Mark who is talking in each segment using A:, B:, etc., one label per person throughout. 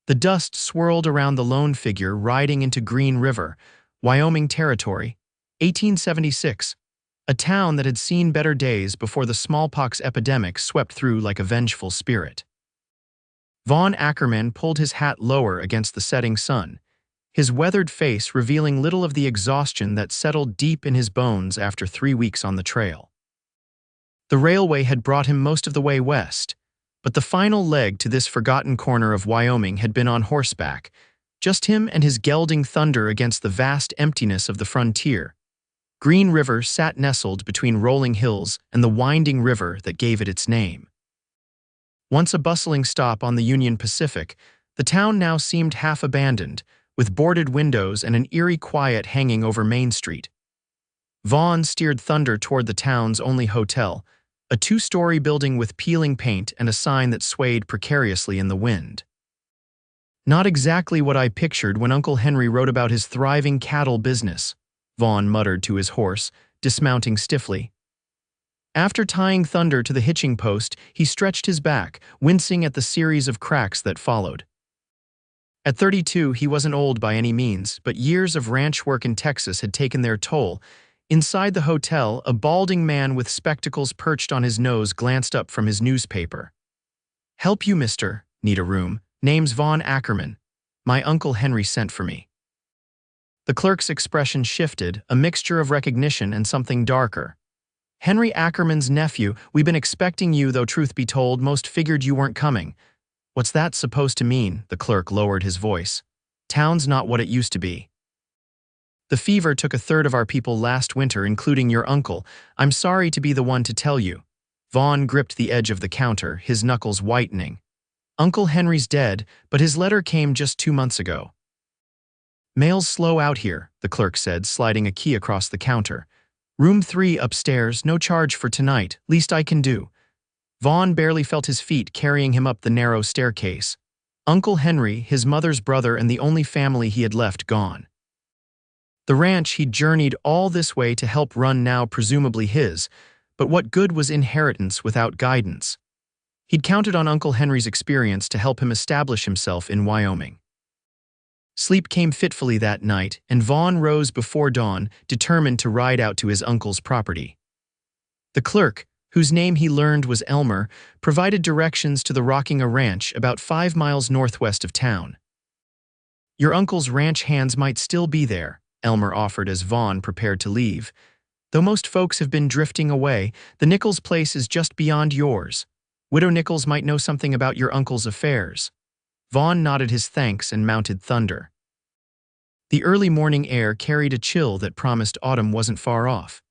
A: The dust swirled around the lone figure riding into Green River, Wyoming Territory, 1876, a town that had seen better days before the smallpox epidemic swept through like a vengeful spirit. Vaughn Ackerman pulled his hat lower against the setting sun, his weathered face revealing little of the exhaustion that settled deep in his bones after 3 weeks on the trail. The railway had brought him most of the way west, but the final leg to this forgotten corner of Wyoming had been on horseback, just him and his gelding Thunder against the vast emptiness of the frontier. Green River sat nestled between rolling hills and the winding river that gave it its name. Once a bustling stop on the Union Pacific, the town now seemed half abandoned, with boarded windows and an eerie quiet hanging over Main Street. Vaughn steered Thunder toward the town's only hotel, a 2-story building with peeling paint and a sign that swayed precariously in the wind. Not exactly what I pictured when Uncle Henry wrote about his thriving cattle business, Vaughn muttered to his horse, dismounting stiffly. After tying Thunder to the hitching post, he stretched his back, wincing at the series of cracks that followed. At 32, he wasn't old by any means, but years of ranch work in Texas had taken their toll. Inside the hotel, a balding man with spectacles perched on his nose glanced up from his newspaper. "Help you, mister. Need a room. Name's Vaughn Ackerman. My Uncle Henry sent for me." The clerk's expression shifted, a mixture of recognition and something darker. "Henry Ackerman's nephew. We've been expecting you, though truth be told, most figured you weren't coming." "What's that supposed to mean?" The clerk lowered his voice. "Town's not what it used to be. The fever took a third of our people last winter, including your uncle. I'm sorry to be the one to tell you." Vaughn gripped the edge of the counter, his knuckles whitening. "Uncle Henry's dead, but his letter came just 2 months ago." "Mail's slow out here," the clerk said, sliding a key across the counter. "Room 3 upstairs, no charge for tonight, least I can do." Vaughn barely felt his feet carrying him up the narrow staircase. Uncle Henry, his mother's brother and the only family he had left, gone. The ranch he'd journeyed all this way to help run, now presumably his, but what good was inheritance without guidance? He'd counted on Uncle Henry's experience to help him establish himself in Wyoming. Sleep came fitfully that night, and Vaughn rose before dawn, determined to ride out to his uncle's property. The clerk, whose name he learned was Elmer, provided directions to the Rockinga Ranch about 5 miles northwest of town. "Your uncle's ranch hands might still be there," Elmer offered as Vaughn prepared to leave. "Though most folks have been drifting away, the Nichols place is just beyond yours. Widow Nichols might know something about your uncle's affairs." Vaughn nodded his thanks and mounted Thunder. The early morning air carried a chill that promised autumn wasn't far off.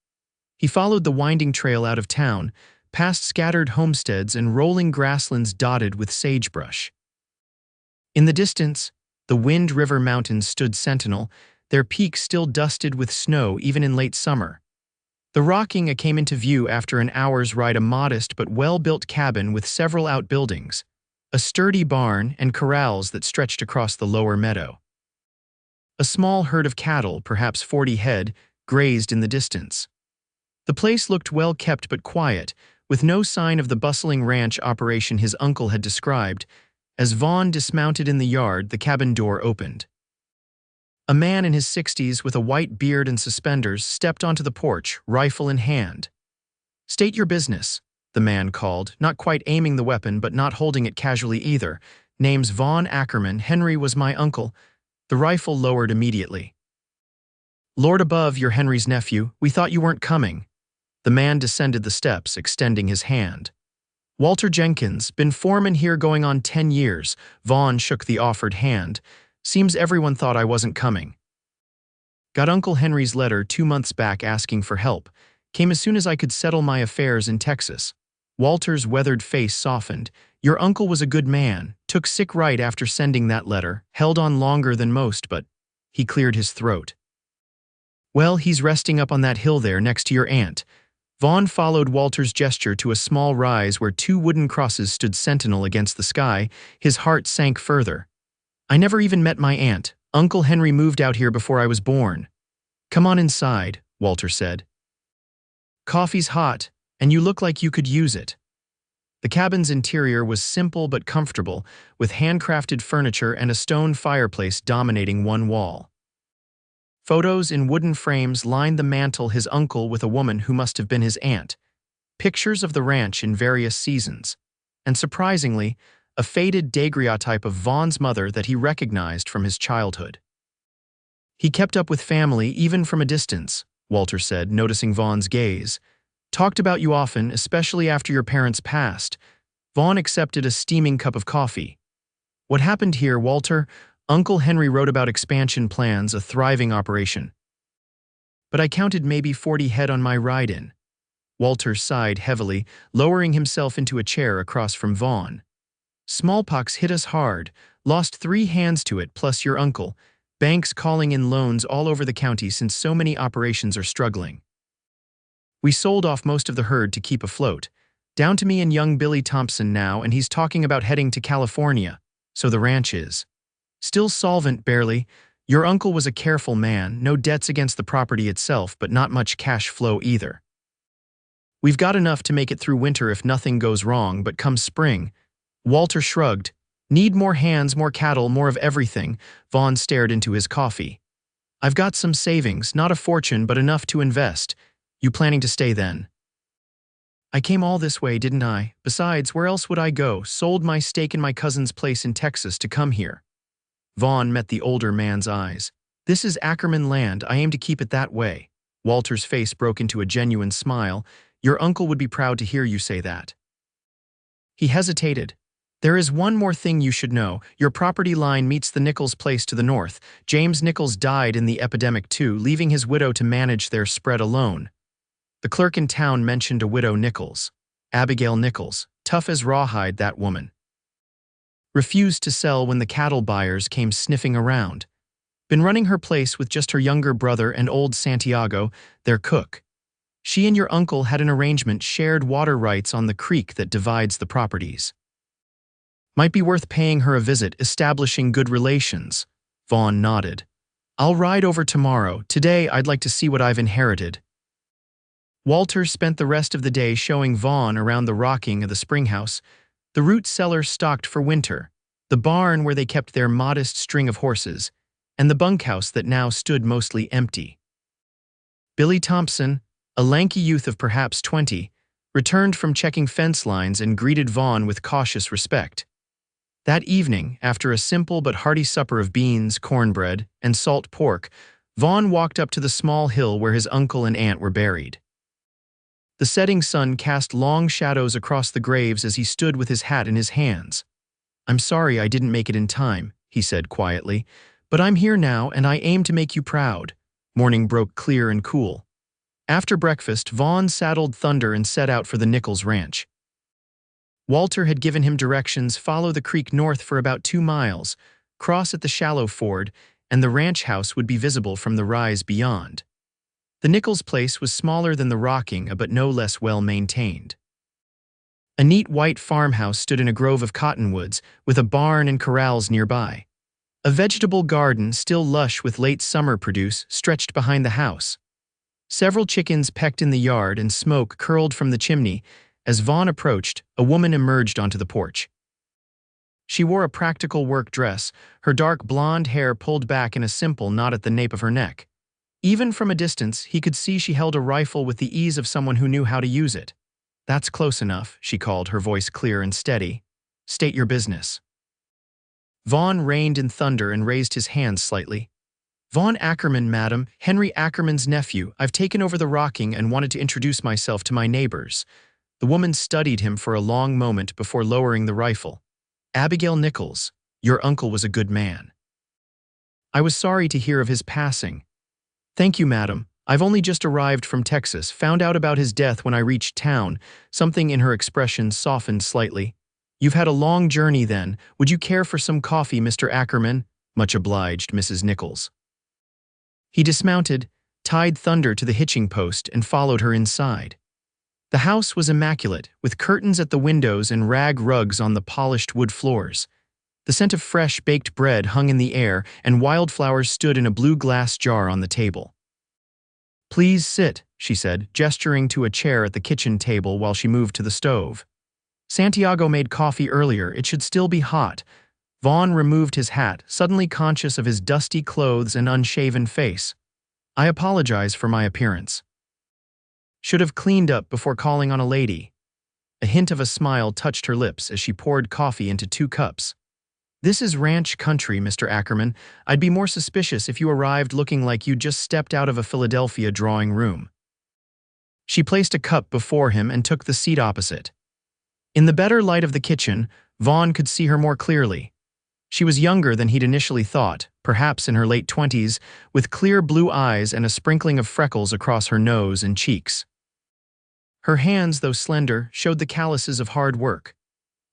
A: He followed the winding trail out of town, past scattered homesteads and rolling grasslands dotted with sagebrush. In the distance, the Wind River Mountains stood sentinel, their peaks still dusted with snow even in late summer. The Rockinga came into view after an hour's ride, a modest but well-built cabin with several outbuildings, a sturdy barn, and corrals that stretched across the lower meadow. A small herd of cattle, perhaps 40 head, grazed in the distance. The place looked well kept but quiet, with no sign of the bustling ranch operation his uncle had described. As Vaughn dismounted in the yard, the cabin door opened. A man in his 60s with a white beard and suspenders stepped onto the porch, rifle in hand. "State your business," the man called, not quite aiming the weapon but not holding it casually either. "Name's Vaughn Ackerman. Henry was my uncle." The rifle lowered immediately. "Lord above, you're Henry's nephew. We thought you weren't coming." The man descended the steps, extending his hand. "Walter Jenkins, been foreman here going on 10 years. Vaughn shook the offered hand. "Seems everyone thought I wasn't coming." "Got Uncle Henry's letter 2 months back asking for help. Came as soon as I could settle my affairs in Texas." Walter's weathered face softened. "Your uncle was a good man. Took sick right after sending that letter. Held on longer than most, but—" He cleared his throat. "Well, he's resting up on that hill there next to your aunt." Vaughn followed Walter's gesture to a small rise where 2 wooden crosses stood sentinel against the sky. His heart sank further. "I never even met my aunt. Uncle Henry moved out here before I was born." "Come on inside," Walter said. "Coffee's hot, and you look like you could use it." The cabin's interior was simple but comfortable, with handcrafted furniture and a stone fireplace dominating one wall. Photos in wooden frames lined the mantel his uncle with a woman who must have been his aunt, pictures of the ranch in various seasons, and surprisingly, a faded daguerreotype of Vaughn's mother that he recognized from his childhood. He kept up with family even from a distance, Walter said, noticing Vaughn's gaze. Talked about you often, especially after your parents passed. Vaughn accepted a steaming cup of coffee. What happened here, Walter? Uncle Henry wrote about expansion plans, a thriving operation. But I counted maybe 40 head on my ride-in. Walter sighed heavily, lowering himself into a chair across from Vaughn. Smallpox hit us hard, lost 3 hands to it plus your uncle. Banks calling in loans all over the county since so many operations are struggling. We sold off most of the herd to keep afloat. Down to me and young Billy Thompson now, and he's talking about heading to California. So the ranch is. Still solvent, barely. Your uncle was a careful man, no debts against the property itself, but not much cash flow either. We've got enough to make it through winter if nothing goes wrong, but come spring. Walter shrugged. Need more hands, more cattle, more of everything. Vaughn stared into his coffee. I've got some savings, not a fortune, but enough to invest. You planning to stay then? I came all this way, didn't I? Besides, where else would I go? Sold my stake in my cousin's place in Texas to come here. Vaughn met the older man's eyes. This is Ackerman land. I aim to keep it that way. Walter's face broke into a genuine smile. Your uncle would be proud to hear you say that. He hesitated. There is one more thing you should know. Your property line meets the Nichols place to the north. James Nichols died in the epidemic too, leaving his widow to manage their spread alone. The clerk in town mentioned a widow Nichols. Abigail Nichols, tough as rawhide, that woman. Refused to sell when the cattle buyers came sniffing around. Been running her place with just her younger brother and old Santiago, their cook. She and your uncle had an arrangement, shared water rights on the creek that divides the properties. Might be worth paying her a visit, establishing good relations. Vaughn nodded. I'll ride over tomorrow. Today I'd like to see what I've inherited. Walter spent the rest of the day showing Vaughn around the rocking of the springhouse, the root cellar stocked for winter, the barn where they kept their modest string of horses, and the bunkhouse that now stood mostly empty. Billy Thompson, a lanky youth of perhaps 20, returned from checking fence lines and greeted Vaughn with cautious respect. That evening, after a simple but hearty supper of beans, cornbread, and salt pork, Vaughn walked up to the small hill where his uncle and aunt were buried. The setting sun cast long shadows across the graves as he stood with his hat in his hands. I'm sorry I didn't make it in time, he said quietly, but I'm here now and I aim to make you proud. Morning broke clear and cool. After breakfast, Vaughn saddled Thunder and set out for the Nichols ranch. Walter had given him directions: follow the creek north for about 2 miles, cross at the shallow ford, and the ranch house would be visible from the rise beyond. The Nichols place was smaller than the rocking, but no less well-maintained. A neat white farmhouse stood in a grove of cottonwoods, with a barn and corrals nearby. A vegetable garden, still lush with late summer produce, stretched behind the house. Several chickens pecked in the yard and smoke curled from the chimney. As Vaughn approached, a woman emerged onto the porch. She wore a practical work dress, her dark blonde hair pulled back in a simple knot at the nape of her neck. Even from a distance, he could see she held a rifle with the ease of someone who knew how to use it. That's close enough, she called, her voice clear and steady. State your business. Vaughn reined in Thunder and raised his hands slightly. Vaughn Ackerman, madam, Henry Ackerman's nephew. I've taken over the rocking and wanted to introduce myself to my neighbors. The woman studied him for a long moment before lowering the rifle. Abigail Nichols, your uncle was a good man. I was sorry to hear of his passing. Thank you, madam. I've only just arrived from Texas, found out about his death when I reached town. Something in her expression softened slightly. You've had a long journey then. Would you care for some coffee, Mr. Ackerman? Much obliged, Mrs. Nichols. He dismounted, tied Thunder to the hitching post, and followed her inside. The house was immaculate, with curtains at the windows and rag rugs on the polished wood floors. The scent of fresh baked bread hung in the air, and wildflowers stood in a blue glass jar on the table. Please sit, she said, gesturing to a chair at the kitchen table while she moved to the stove. Santiago made coffee earlier. It should still be hot. Vaughn removed his hat, suddenly conscious of his dusty clothes and unshaven face. I apologize for my appearance. Should have cleaned up before calling on a lady. A hint of a smile touched her lips as she poured coffee into 2 cups. This is ranch country, Mr. Ackerman. I'd be more suspicious if you arrived looking like you'd just stepped out of a Philadelphia drawing room. She placed a cup before him and took the seat opposite. In the better light of the kitchen, Vaughn could see her more clearly. She was younger than he'd initially thought, perhaps in her late 20s, with clear blue eyes and a sprinkling of freckles across her nose and cheeks. Her hands, though slender, showed the calluses of hard work.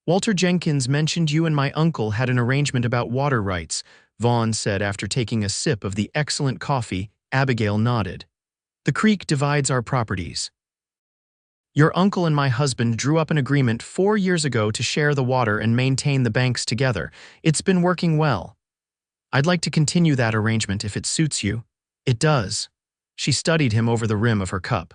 A: Walter Jenkins mentioned you and my uncle had an arrangement about water rights, Vaughn said after taking a sip of the excellent coffee. Abigail nodded. The creek divides our properties. Your uncle and my husband drew up an agreement 4 years ago to share the water and maintain the banks together. It's been working well. I'd like to continue that arrangement if it suits you. It does. She studied him over the rim of her cup.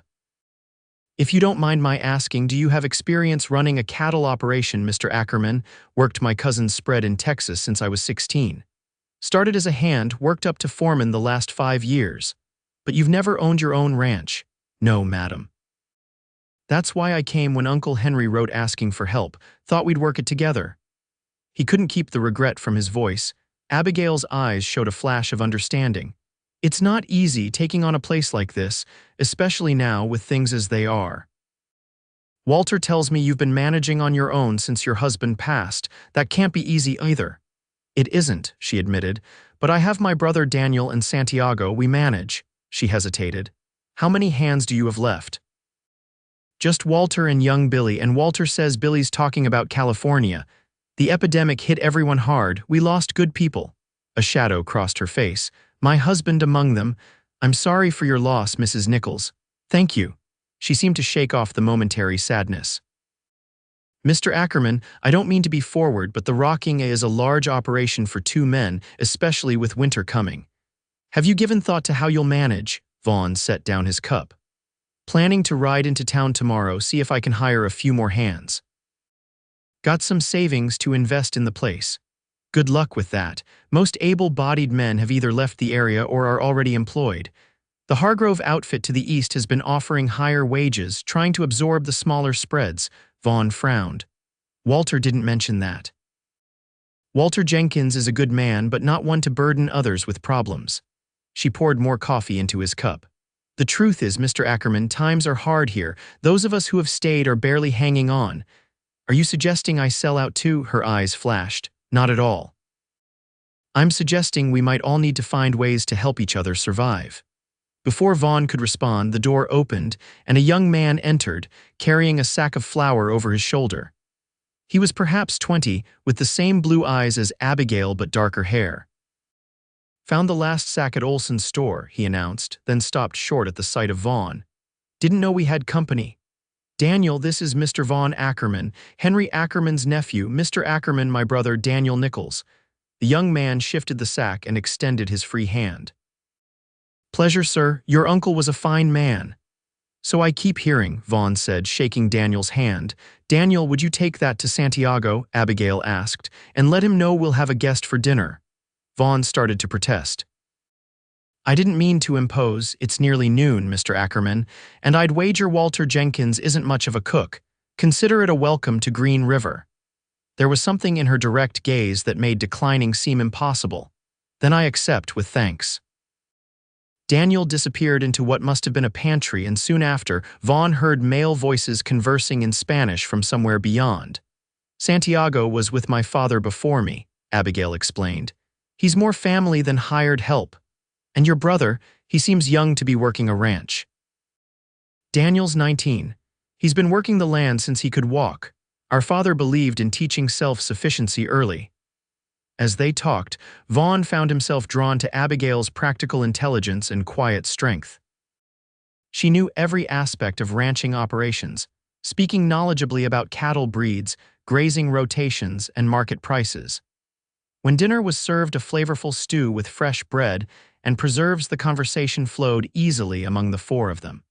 A: If you don't mind my asking, do you have experience running a cattle operation, Mr. Ackerman? Worked my cousin's spread in Texas since I was 16. Started as a hand, worked up to foreman the last 5 years. But you've never owned your own ranch? No, madam. That's why I came when Uncle Henry wrote asking for help, thought we'd work it together. He couldn't keep the regret from his voice. Abigail's eyes showed a flash of understanding. It's not easy taking on a place like this, especially now with things as they are. Walter tells me you've been managing on your own since your husband passed. That can't be easy either. It isn't, she admitted, but I have my brother Daniel and Santiago we manage. She hesitated. How many hands do you have left? Just Walter and young Billy, and Walter says Billy's talking about California. The epidemic hit everyone hard. We lost good people. A shadow crossed her face. My husband among them. I'm sorry for your loss, Mrs. Nichols. Thank you. She seemed to shake off the momentary sadness. Mr. Ackerman, I don't mean to be forward, but the rocking is a large operation for 2 men, especially with winter coming. Have you given thought to how you'll manage? Vaughn set down his cup. Planning to ride into town tomorrow, see if I can hire a few more hands. Got some savings to invest in the place. Good luck with that. Most able-bodied men have either left the area or are already employed. The Hargrove outfit to the east has been offering higher wages, trying to absorb the smaller spreads. Vaughn frowned. Walter didn't mention that. Walter Jenkins is a good man, but not one to burden others with problems. She poured more coffee into his cup. The truth is, Mr. Ackerman, times are hard here. Those of us who have stayed are barely hanging on. Are you suggesting I sell out too? Her eyes flashed. Not at all. I'm suggesting we might all need to find ways to help each other survive. Before Vaughn could respond, the door opened, and a young man entered, carrying a sack of flour over his shoulder. He was perhaps 20, with the same blue eyes as Abigail but darker hair. Found the last sack at Olson's store, he announced, then stopped short at the sight of Vaughn. Didn't know we had company. Daniel, this is Mr. Vaughn Ackerman, Henry Ackerman's nephew, Mr. Ackerman, my brother Daniel Nichols. The young man shifted the sack and extended his free hand. Pleasure, sir. Your uncle was a fine man. So I keep hearing, Vaughn said, shaking Daniel's hand. Daniel, would you take that to Santiago? Abigail asked, and let him know we'll have a guest for dinner. Vaughn started to protest. I didn't mean to impose. It's nearly noon, Mr. Ackerman, and I'd wager Walter Jenkins isn't much of a cook. Consider it a welcome to Green River. There was something in her direct gaze that made declining seem impossible. Then I accept with thanks. Daniel disappeared into what must have been a pantry, and soon after, Vaughn heard male voices conversing in Spanish from somewhere beyond. Santiago was with my father before me, Abigail explained. He's more family than hired help. And your brother, he seems young to be working a ranch. Daniel's 19. He's been working the land since he could walk. Our father believed in teaching self-sufficiency early. As they talked, Vaughn found himself drawn to Abigail's practical intelligence and quiet strength. She knew every aspect of ranching operations, speaking knowledgeably about cattle breeds, grazing rotations, and market prices. When dinner was served, a flavorful stew with fresh bread and preserves, the conversation flowed easily among the 4 of them.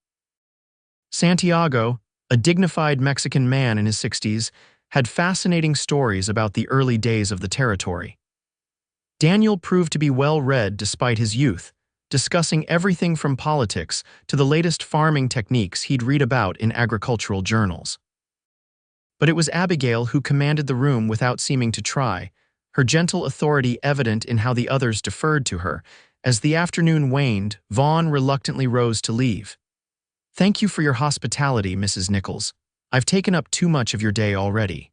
A: Santiago, a dignified Mexican man in his 60s, had fascinating stories about the early days of the territory. Daniel proved to be well-read despite his youth, discussing everything from politics to the latest farming techniques he'd read about in agricultural journals. But it was Abigail who commanded the room without seeming to try, her gentle authority evident in how the others deferred to her. As the afternoon waned, Vaughn reluctantly rose to leave. "Thank you for your hospitality, Mrs. Nichols. I've taken up too much of your day already."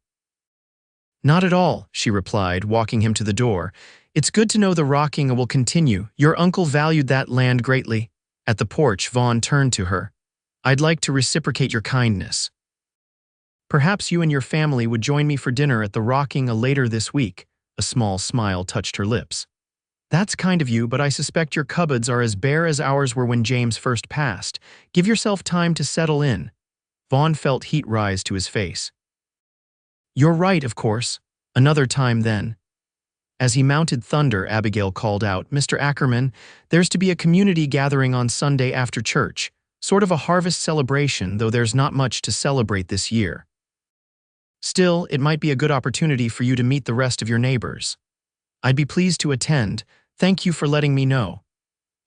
A: "Not at all," she replied, walking him to the door. "It's good to know the rocking will continue. Your uncle valued that land greatly." At the porch, Vaughn turned to her. "I'd like to reciprocate your kindness. Perhaps you and your family would join me for dinner at the rocking later this week." A small smile touched her lips. "That's kind of you, but I suspect your cupboards are as bare as ours were when James first passed. Give yourself time to settle in." Vaughn felt heat rise to his face. "You're right, of course. Another time then." As he mounted Thunder, Abigail called out, "Mr. Ackerman, there's to be a community gathering on Sunday after church. Sort of a harvest celebration, though there's not much to celebrate this year. Still, it might be a good opportunity for you to meet the rest of your neighbors. I'd be pleased to attend. Thank you for letting me know."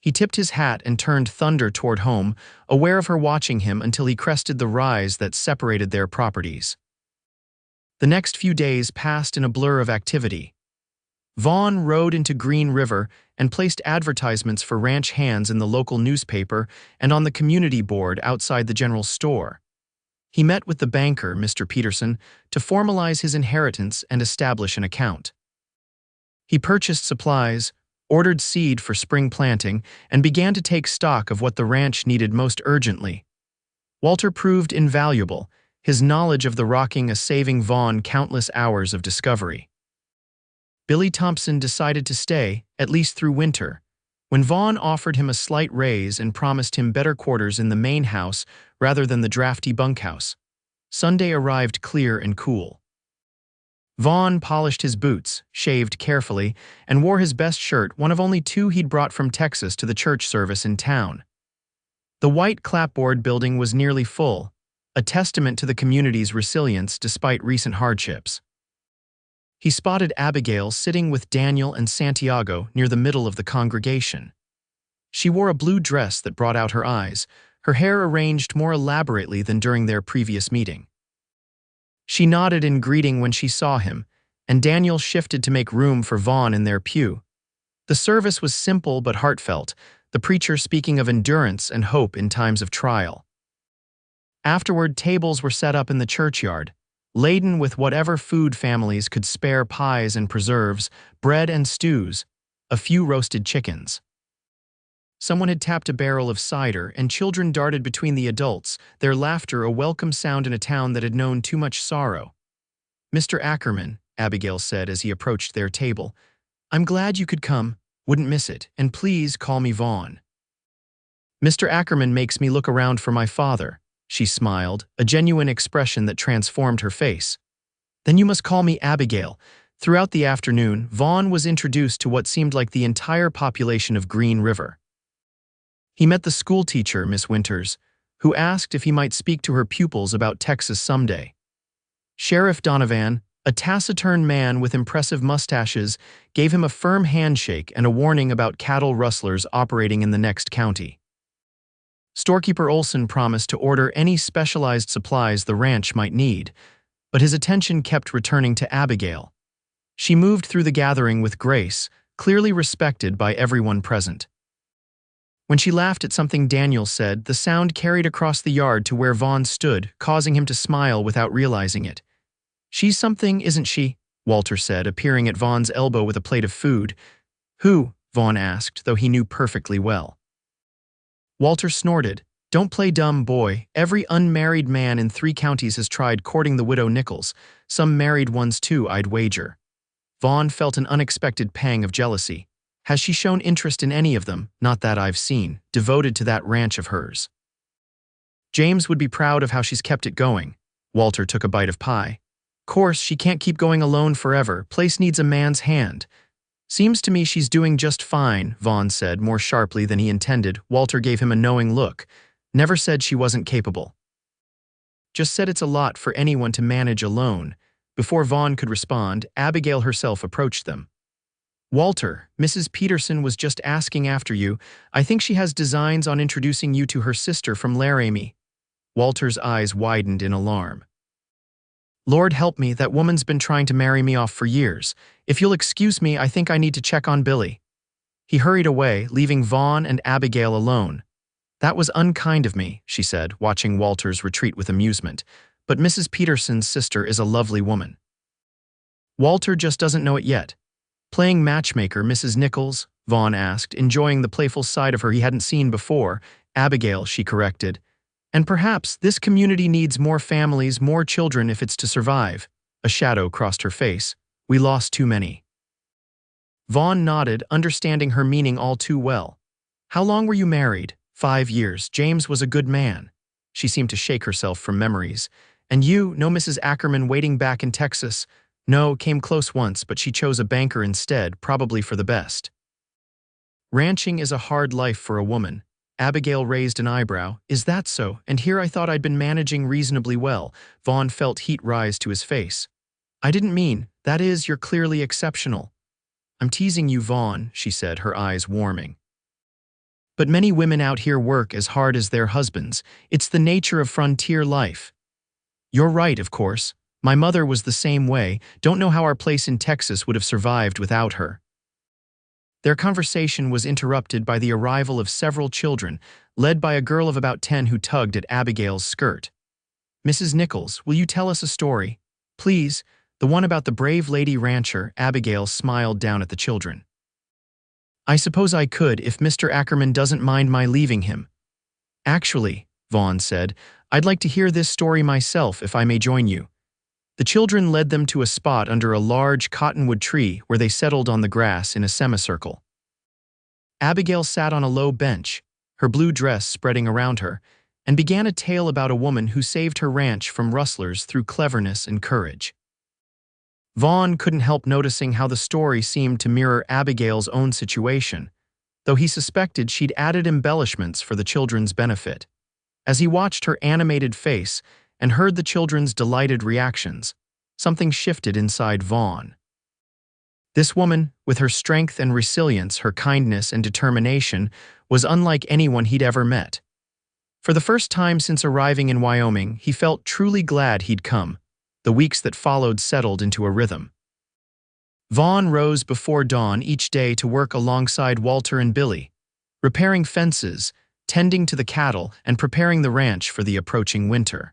A: He tipped his hat and turned Thunder toward home, aware of her watching him until he crested the rise that separated their properties. The next few days passed in a blur of activity. Vaughn rode into Green River and placed advertisements for ranch hands in the local newspaper and on the community board outside the general store. He met with the banker, Mr. Peterson, to formalize his inheritance and establish an account. He purchased supplies, ordered seed for spring planting, and began to take stock of what the ranch needed most urgently. Walter proved invaluable, his knowledge of the rocking saving Vaughn countless hours of discovery. Billy Thompson decided to stay, at least through winter. When Vaughn offered him a slight raise and promised him better quarters in the main house rather than the drafty bunkhouse, Sunday arrived clear and cool. Vaughn polished his boots, shaved carefully, and wore his best shirt, one of only two he'd brought from Texas, to the church service in town. The white clapboard building was nearly full, a testament to the community's resilience despite recent hardships. He spotted Abigail sitting with Daniel and Santiago near the middle of the congregation. She wore a blue dress that brought out her eyes, her hair arranged more elaborately than during their previous meeting. She nodded in greeting when she saw him, and Daniel shifted to make room for Vaughn in their pew. The service was simple but heartfelt, the preacher speaking of endurance and hope in times of trial. Afterward, tables were set up in the churchyard, laden with whatever food families could spare: pies and preserves, bread and stews, a few roasted chickens. Someone had tapped a barrel of cider, and children darted between the adults, their laughter a welcome sound in a town that had known too much sorrow. "Mr. Ackerman," Abigail said as he approached their table, "I'm glad you could come, wouldn't miss it, and please call me Vaughn." "Mr. Ackerman makes me look around for my father," she smiled, a genuine expression that transformed her face. "Then you must call me Abigail." Throughout the afternoon, Vaughn was introduced to what seemed like the entire population of Green River. He met the schoolteacher, Miss Winters, who asked if he might speak to her pupils about Texas someday. Sheriff Donovan, a taciturn man with impressive mustaches, gave him a firm handshake and a warning about cattle rustlers operating in the next county. Storekeeper Olson promised to order any specialized supplies the ranch might need, but his attention kept returning to Abigail. She moved through the gathering with grace, clearly respected by everyone present. When she laughed at something Daniel said, the sound carried across the yard to where Vaughn stood, causing him to smile without realizing it. "She's something, isn't she?" Walter said, appearing at Vaughn's elbow with a plate of food. "Who?" Vaughn asked, though he knew perfectly well. Walter snorted. "Don't play dumb, boy. Every unmarried man in 3 counties has tried courting the widow Nichols. Some married ones too, I'd wager." Vaughn felt an unexpected pang of jealousy. "Has she shown interest in any of them? Not that I've seen. Devoted to that ranch of hers." "James would be proud of how she's kept it going." Walter took a bite of pie. "Course, she can't keep going alone forever. Place needs a man's hand." "Seems to me she's doing just fine," Vaughn said, more sharply than he intended. Walter gave him a knowing look. "Never said she wasn't capable. Just said it's a lot for anyone to manage alone." Before Vaughn could respond, Abigail herself approached them. "Walter, Mrs. Peterson was just asking after you. I think she has designs on introducing you to her sister from Laramie." Walter's eyes widened in alarm. "Lord help me, that woman's been trying to marry me off for years. If you'll excuse me, I think I need to check on Billy." He hurried away, leaving Vaughn and Abigail alone. "That was unkind of me," she said, watching Walter's retreat with amusement. "But Mrs. Peterson's sister is a lovely woman." "Walter just doesn't know it yet." "Playing matchmaker, Mrs. Nichols?" Vaughn asked, enjoying the playful side of her he hadn't seen before. "Abigail," she corrected. "And perhaps this community needs more families, more children if it's to survive." A shadow crossed her face. "We lost too many." Vaughn nodded, understanding her meaning all too well. "How long were you married?" 5 years. James was a good man." She seemed to shake herself from memories. "And you, no Mrs. Ackerman waiting back in Texas?" "No, came close once, but she chose a banker instead, probably for the best." "Ranching is a hard life for a woman." Abigail raised an eyebrow. "Is that so? And here I thought I'd been managing reasonably well." Vaughn felt heat rise to his face. "I didn't mean, that is, you're clearly exceptional." "I'm teasing you, Vaughn," she said, her eyes warming. "But many women out here work as hard as their husbands. It's the nature of frontier life." "You're right, of course. My mother was the same way. Don't know how our place in Texas would have survived without her." Their conversation was interrupted by the arrival of several children, led by a girl of about 10 who tugged at Abigail's skirt. "Mrs. Nichols, will you tell us a story? Please, the one about the brave lady rancher." Abigail smiled down at the children. "I suppose I could if Mr. Ackerman doesn't mind my leaving him." "Actually," Vaughn said, "I'd like to hear this story myself if I may join you." The children led them to a spot under a large cottonwood tree where they settled on the grass in a semicircle. Abigail sat on a low bench, her blue dress spreading around her, and began a tale about a woman who saved her ranch from rustlers through cleverness and courage. Vaughn couldn't help noticing how the story seemed to mirror Abigail's own situation, though he suspected she'd added embellishments for the children's benefit. As he watched her animated face and heard the children's delighted reactions, something shifted inside Vaughn. This woman, with her strength and resilience, her kindness and determination, was unlike anyone he'd ever met. For the first time since arriving in Wyoming, he felt truly glad he'd come. The weeks that followed settled into a rhythm. Vaughn rose before dawn each day to work alongside Walter and Billy, repairing fences, tending to the cattle, and preparing the ranch for the approaching winter.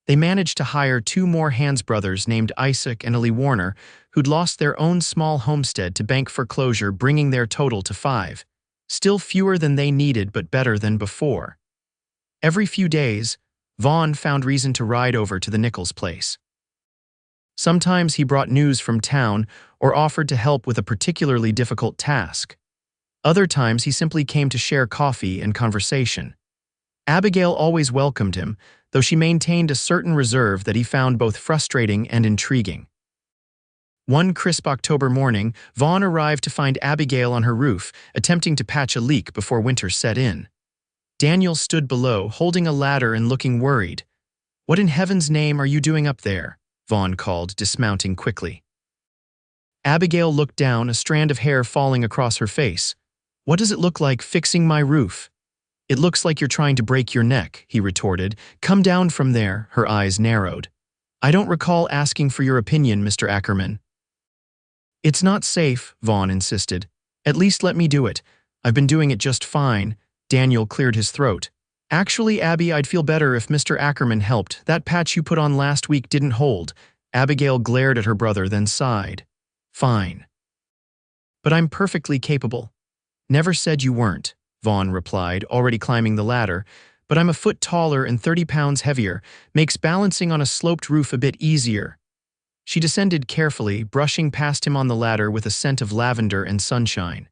A: They managed to hire 2 more Hands brothers named Isaac and Ellie Warner, who'd lost their own small homestead to bank foreclosure, bringing their total to 5. Still fewer than they needed, but better than before. Every few days, Vaughn found reason to ride over to the Nichols place. Sometimes he brought news from town or offered to help with a particularly difficult task. Other times he simply came to share coffee and conversation. Abigail always welcomed him, though she maintained a certain reserve that he found both frustrating and intriguing. One crisp October morning, Vaughn arrived to find Abigail on her roof, attempting to patch a leak before winter set in. Daniel stood below, holding a ladder and looking worried. "What in heaven's name are you doing up there?" Vaughn called, dismounting quickly. Abigail looked down, a strand of hair falling across her face. "What does it look like, fixing my roof?" "It looks like you're trying to break your neck," he retorted. "Come down from there." Her eyes narrowed. "I don't recall asking for your opinion, Mr. Ackerman." "It's not safe," Vaughn insisted. "At least let me do it. I've been doing it just fine." Daniel cleared his throat. "Actually, Abby, I'd feel better if Mr. Ackerman helped. That patch you put on last week didn't hold." Abigail glared at her brother, then sighed. "Fine. But I'm perfectly capable." "Never said you weren't," Vaughn replied, already climbing the ladder. "But I'm a foot taller and 30 pounds heavier. Makes balancing on a sloped roof a bit easier." She descended carefully, brushing past him on the ladder with a scent of lavender and sunshine.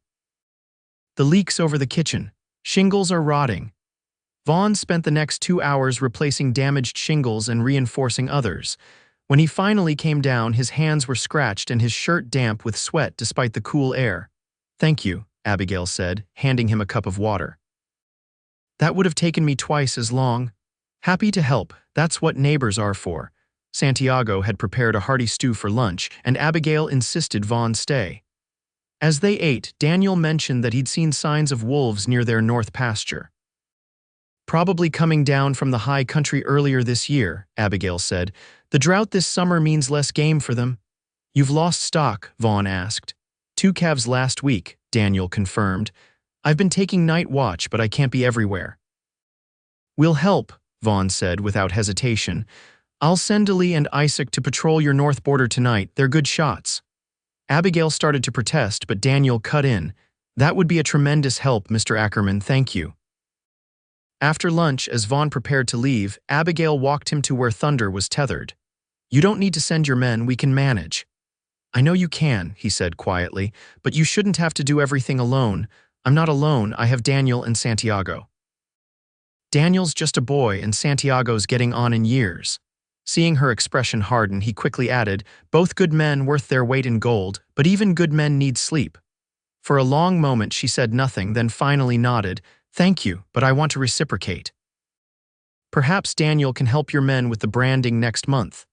A: "The leak's over the kitchen. Shingles are rotting." Vaughn spent the next 2 hours replacing damaged shingles and reinforcing others. When he finally came down, his hands were scratched and his shirt damp with sweat despite the cool air. "Thank you," Abigail said, handing him a cup of water. "That would have taken me twice as long." "Happy to help. That's what neighbors are for." Santiago had prepared a hearty stew for lunch, and Abigail insisted Vaughn stay. As they ate, Daniel mentioned that he'd seen signs of wolves near their north pasture. Probably coming down from the high country earlier this year, Abigail said. The drought this summer means less game for them. You've lost stock, Vaughn asked. 2 calves last week, Daniel confirmed. I've been taking night watch, but I can't be everywhere. We'll help, Vaughn said without hesitation. I'll send Ali and Isaac to patrol your north border tonight. They're good shots. Abigail started to protest, but Daniel cut in. That would be a tremendous help, Mr. Ackerman, thank you. After lunch, as Vaughn prepared to leave, Abigail walked him to where Thunder was tethered. You don't need to send your men, we can manage. I know you can, he said quietly, but you shouldn't have to do everything alone. I'm not alone, I have Daniel and Santiago. Daniel's just a boy and Santiago's getting on in years. Seeing her expression harden, he quickly added, both good men worth their weight in gold, but even good men need sleep. For a long moment she said nothing, then finally nodded. Thank you, but I want to reciprocate. Perhaps Daniel can help your men with the branding next month.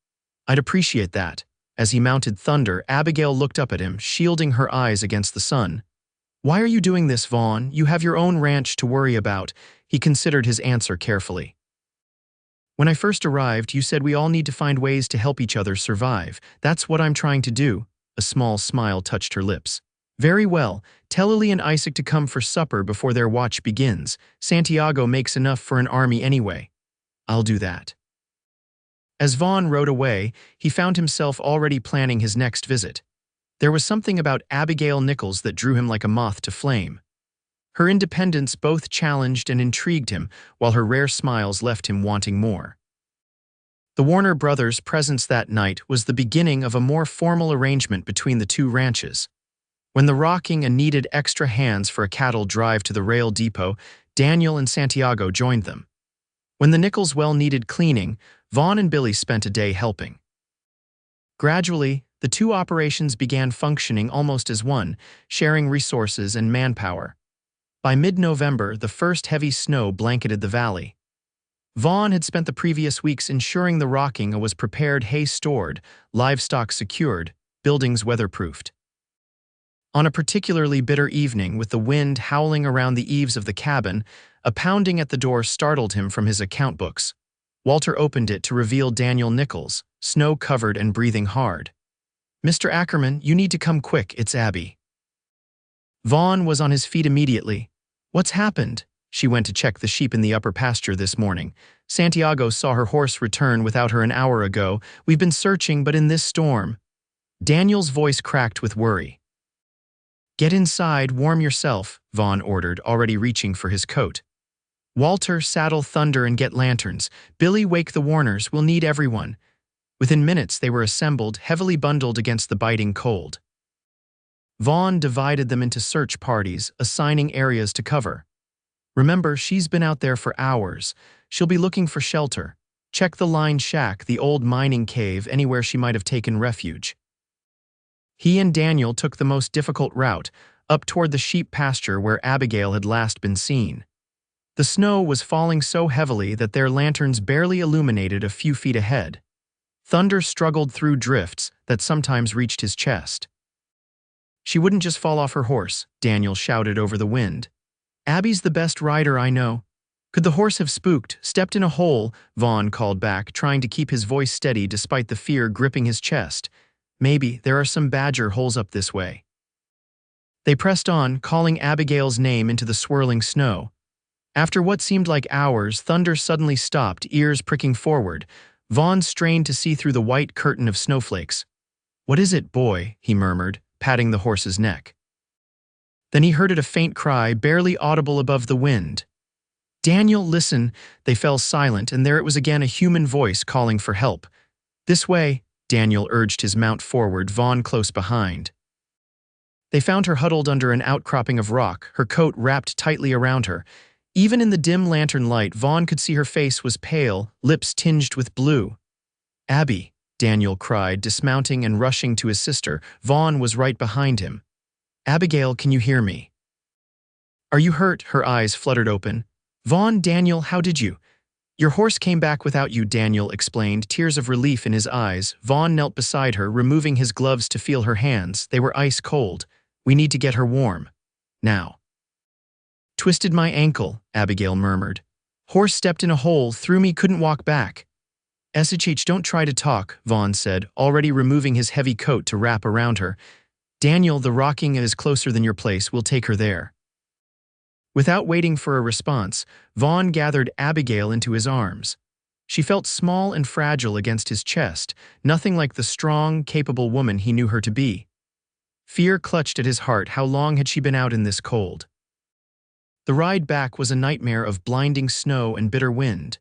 A: I'd appreciate that. As he mounted Thunder, Abigail looked up at him, shielding her eyes against the sun. Why are you doing this, Vaughn? You have your own ranch to worry about. He considered his answer carefully. When I first arrived, you said we all need to find ways to help each other survive. That's what I'm trying to do. A small smile touched her lips. Very well. Tell Ali and Isaac to come for supper before their watch begins. Santiago makes enough for an army anyway. I'll do that. As Vaughn rode away, he found himself already planning his next visit. There was something about Abigail Nichols that drew him like a moth to flame. Her independence both challenged and intrigued him, while her rare smiles left him wanting more. The Warner brothers' presence that night was the beginning of a more formal arrangement between the two ranches. When the rocking and needed extra hands for a cattle drive to the rail depot, Daniel and Santiago joined them. When the Nichols well needed cleaning, Vaughn and Billy spent a day helping. Gradually, the two operations began functioning almost as one, sharing resources and manpower. By mid-November, the first heavy snow blanketed the valley. Vaughn had spent the previous weeks ensuring the rocking was prepared, hay stored, livestock secured, buildings weatherproofed. On a particularly bitter evening, with the wind howling around the eaves of the cabin, a pounding at the door startled him from his account books. Walter opened it to reveal Daniel Nichols, snow-covered and breathing hard. Mr. Ackerman, you need to come quick, it's Abby. Vaughn was on his feet immediately. What's happened? She went to check the sheep in the upper pasture this morning. Santiago saw her horse return without her an hour ago. We've been searching, but in this storm. Daniel's voice cracked with worry. Get inside, warm yourself, Vaughn ordered, already reaching for his coat. Walter, saddle Thunder and get lanterns. Billy, wake the Warners, we'll need everyone. Within minutes they were assembled, heavily bundled against the biting cold. Vaughn divided them into search parties, assigning areas to cover. Remember, she's been out there for hours. She'll be looking for shelter. Check the line shack, the old mining cave, anywhere she might have taken refuge. He and Daniel took the most difficult route, up toward the sheep pasture where Abigail had last been seen. The snow was falling so heavily that their lanterns barely illuminated a few feet ahead. Thunder struggled through drifts that sometimes reached his chest. She wouldn't just fall off her horse, Daniel shouted over the wind. Abby's the best rider I know. Could the horse have spooked, stepped in a hole? Vaughn called back, trying to keep his voice steady despite the fear gripping his chest. Maybe there are some badger holes up this way. They pressed on, calling Abigail's name into the swirling snow. After what seemed like hours, Thunder suddenly stopped, ears pricking forward. Vaughn strained to see through the white curtain of snowflakes. What is it, boy? He murmured, patting the horse's neck. Then he heard a faint cry, barely audible above the wind. Daniel, listen. They fell silent, and there it was again, a human voice calling for help. This way, Daniel urged his mount forward, Vaughn close behind. They found her huddled under an outcropping of rock, her coat wrapped tightly around her. Even in the dim lantern light, Vaughn could see her face was pale, lips tinged with blue. Abby, Daniel cried, dismounting and rushing to his sister. Vaughn was right behind him. Abigail, can you hear me? Are you hurt? Her eyes fluttered open. Vaughn, Daniel, how did you? Your horse came back without you, Daniel explained, tears of relief in his eyes. Vaughn knelt beside her, removing his gloves to feel her hands. They were ice cold. We need to get her warm. Now. Twisted my ankle, Abigail murmured. Horse stepped in a hole, threw me, couldn't walk back. SHH, don't try to talk, Vaughn said, already removing his heavy coat to wrap around her. Daniel, the rocking is closer than your place. We'll take her there. Without waiting for a response, Vaughn gathered Abigail into his arms. She felt small and fragile against his chest, nothing like the strong, capable woman he knew her to be. Fear clutched at his heart. How long had she been out in this cold? The ride back was a nightmare of blinding snow and bitter wind.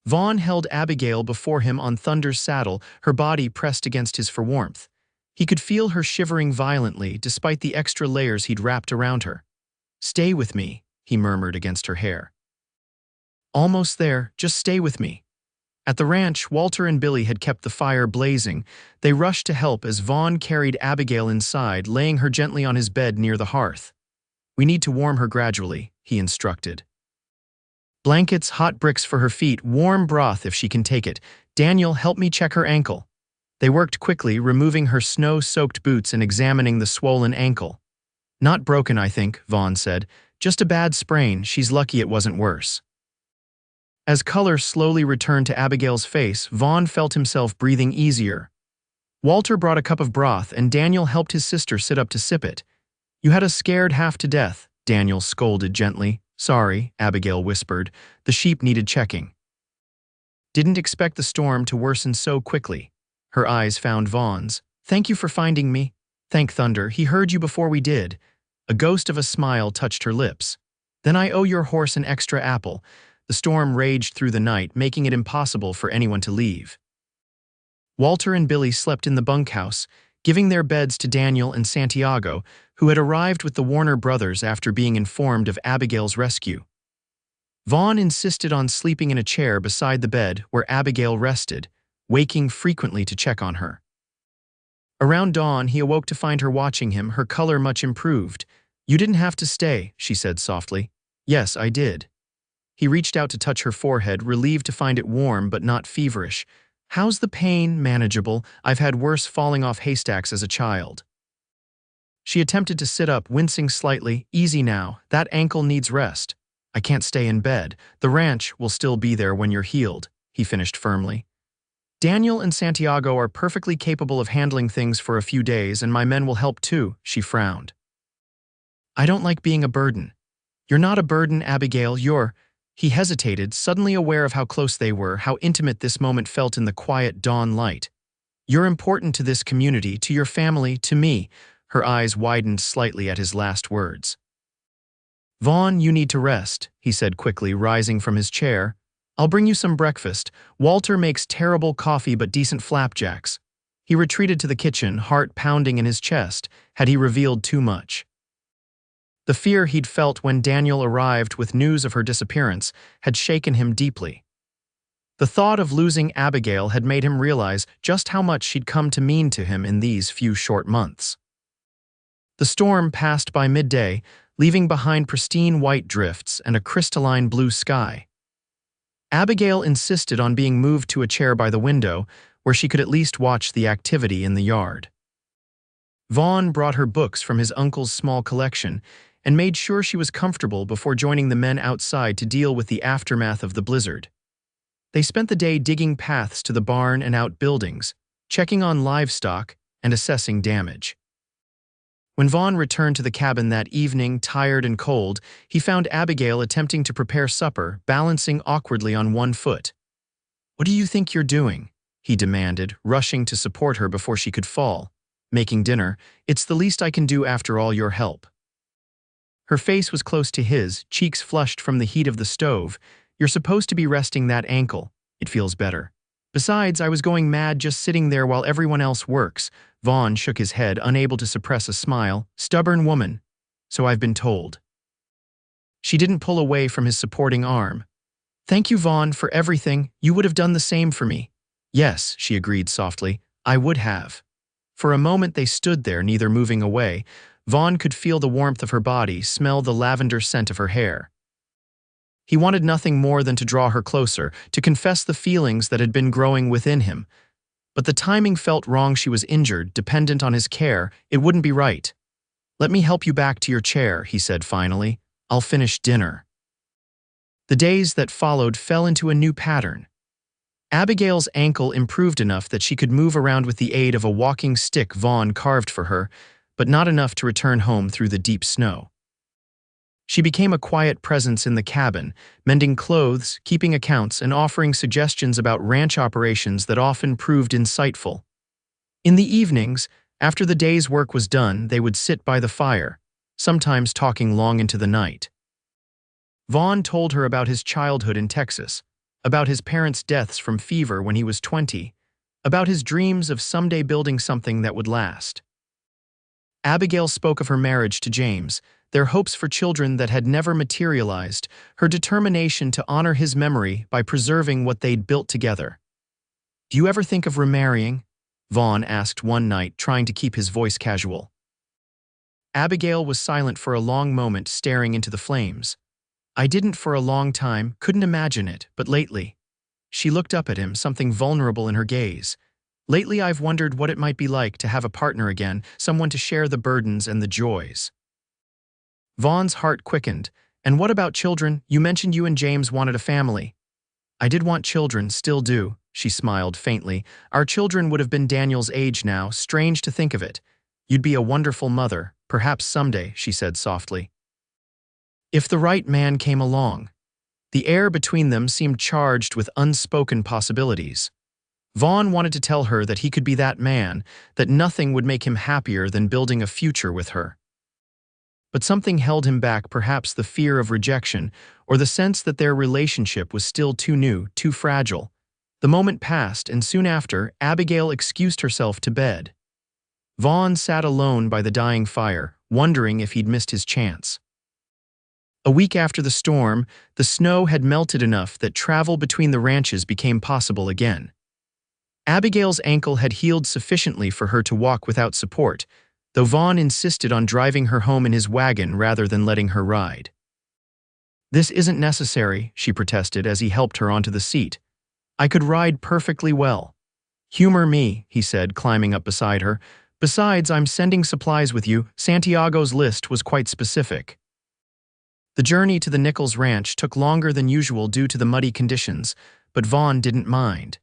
A: Vaughn held Abigail before him on Thunder's saddle, her body pressed against his for warmth. He could feel her shivering violently, despite the extra layers he'd wrapped around her. Stay with me, he murmured against her hair. Almost there, just stay with me. At the ranch, Walter and Billy had kept the fire blazing. They rushed to help as Vaughn carried Abigail inside, laying her gently on his bed near the hearth. We need to warm her gradually, he instructed. Blankets, hot bricks for her feet, warm broth if she can take it. Daniel, help me check her ankle. They worked quickly, removing her snow-soaked boots and examining the swollen ankle. Not broken, I think, Vaughn said. Just a bad sprain. She's lucky it wasn't worse. As color slowly returned to Abigail's face, Vaughn felt himself breathing easier. Walter brought a cup of broth, and Daniel helped his sister sit up to sip it. You had us scared half to death, Daniel scolded gently. Sorry, Abigail whispered. The sheep needed checking. Didn't expect the storm to worsen so quickly. Her eyes found Vaughn's. Thank you for finding me. Thank Thunder, he heard you before we did. A ghost of a smile touched her lips. Then I owe your horse an extra apple. The storm raged through the night, making it impossible for anyone to leave. Walter and Billy slept in the bunkhouse, giving their beds to Daniel and Santiago, who had arrived with the Warner brothers after being informed of Abigail's rescue. Vaughn insisted on sleeping in a chair beside the bed where Abigail rested, waking frequently to check on her. Around dawn, he awoke to find her watching him, her color much improved. You didn't have to stay, she said softly. Yes, I did. He reached out to touch her forehead, relieved to find it warm but not feverish. How's the pain? Manageable. I've had worse falling off haystacks as a child. She attempted to sit up, wincing slightly. Easy now. That ankle needs rest. I can't stay in bed. The ranch will still be there when you're healed, he finished firmly. Daniel and Santiago are perfectly capable of handling things for a few days, and my men will help too, she frowned. I don't like being a burden. You're not a burden, Abigail, you're… He hesitated, suddenly aware of how close they were, how intimate this moment felt in the quiet dawn light. You're important to this community, to your family, to me. Her eyes widened slightly at his last words. Vaughn, you need to rest, he said quickly, rising from his chair. I'll bring you some breakfast. Walter makes terrible coffee but decent flapjacks. He retreated to the kitchen, heart pounding in his chest. Had he revealed too much? The fear he'd felt when Daniel arrived with news of her disappearance had shaken him deeply. The thought of losing Abigail had made him realize just how much she'd come to mean to him in these few short months. The storm passed by midday, leaving behind pristine white drifts and a crystalline blue sky. Abigail insisted on being moved to a chair by the window, where she could at least watch the activity in the yard. Vaughn brought her books from his uncle's small collection and made sure she was comfortable before joining the men outside to deal with the aftermath of the blizzard. They spent the day digging paths to the barn and outbuildings, checking on livestock, and assessing damage. When Vaughn returned to the cabin that evening, tired and cold, he found Abigail attempting to prepare supper, balancing awkwardly on one foot. What do you think you're doing? He demanded, rushing to support her before she could fall. Making dinner. It's the least I can do after all your help. Her face was close to his, cheeks flushed from the heat of the stove. You're supposed to be resting that ankle. It feels better. Besides, I was going mad just sitting there while everyone else works. Vaughn shook his head, unable to suppress a smile. Stubborn woman. So I've been told. She didn't pull away from his supporting arm. Thank you, Vaughn, for everything. You would have done the same for me. Yes, she agreed softly. I would have. For a moment they stood there, neither moving away. Vaughn could feel the warmth of her body, smell the lavender scent of her hair. He wanted nothing more than to draw her closer, to confess the feelings that had been growing within him. But the timing felt wrong. She was injured, dependent on his care. It wouldn't be right. "Let me help you back to your chair," he said finally. "I'll finish dinner." The days that followed fell into a new pattern. Abigail's ankle improved enough that she could move around with the aid of a walking stick Vaughn carved for her, but not enough to return home through the deep snow. She became a quiet presence in the cabin, mending clothes, keeping accounts, and offering suggestions about ranch operations that often proved insightful. In the evenings, after the day's work was done, they would sit by the fire, sometimes talking long into the night. Vaughn told her about his childhood in Texas, about his parents' deaths from fever when he was 20, about his dreams of someday building something that would last. Abigail spoke of her marriage to James, their hopes for children that had never materialized, her determination to honor his memory by preserving what they'd built together. "Do you ever think of remarrying?" Vaughn asked one night, trying to keep his voice casual. Abigail was silent for a long moment, staring into the flames. "I didn't for a long time, couldn't imagine it, but lately." She looked up at him, something vulnerable in her gaze. "Lately I've wondered what it might be like to have a partner again, someone to share the burdens and the joys." Vaughn's heart quickened. "And what about children? You mentioned you and James wanted a family." "I did want children, still do," she smiled faintly. "Our children would have been Daniel's age now, strange to think of it. You'd be a wonderful mother, perhaps someday," she said softly. If the right man came along. The air between them seemed charged with unspoken possibilities. Vaughn wanted to tell her that he could be that man, that nothing would make him happier than building a future with her. But something held him back, perhaps the fear of rejection, or the sense that their relationship was still too new, too fragile. The moment passed, and soon after, Abigail excused herself to bed. Vaughn sat alone by the dying fire, wondering if he'd missed his chance. A week after the storm, the snow had melted enough that travel between the ranches became possible again. Abigail's ankle had healed sufficiently for her to walk without support, though Vaughn insisted on driving her home in his wagon rather than letting her ride. "This isn't necessary," she protested as he helped her onto the seat. "I could ride perfectly well." "Humor me," he said, climbing up beside her. "Besides, I'm sending supplies with you. Santiago's list was quite specific." The journey to the Nichols ranch took longer than usual due to the muddy conditions, but Vaughn didn't mind.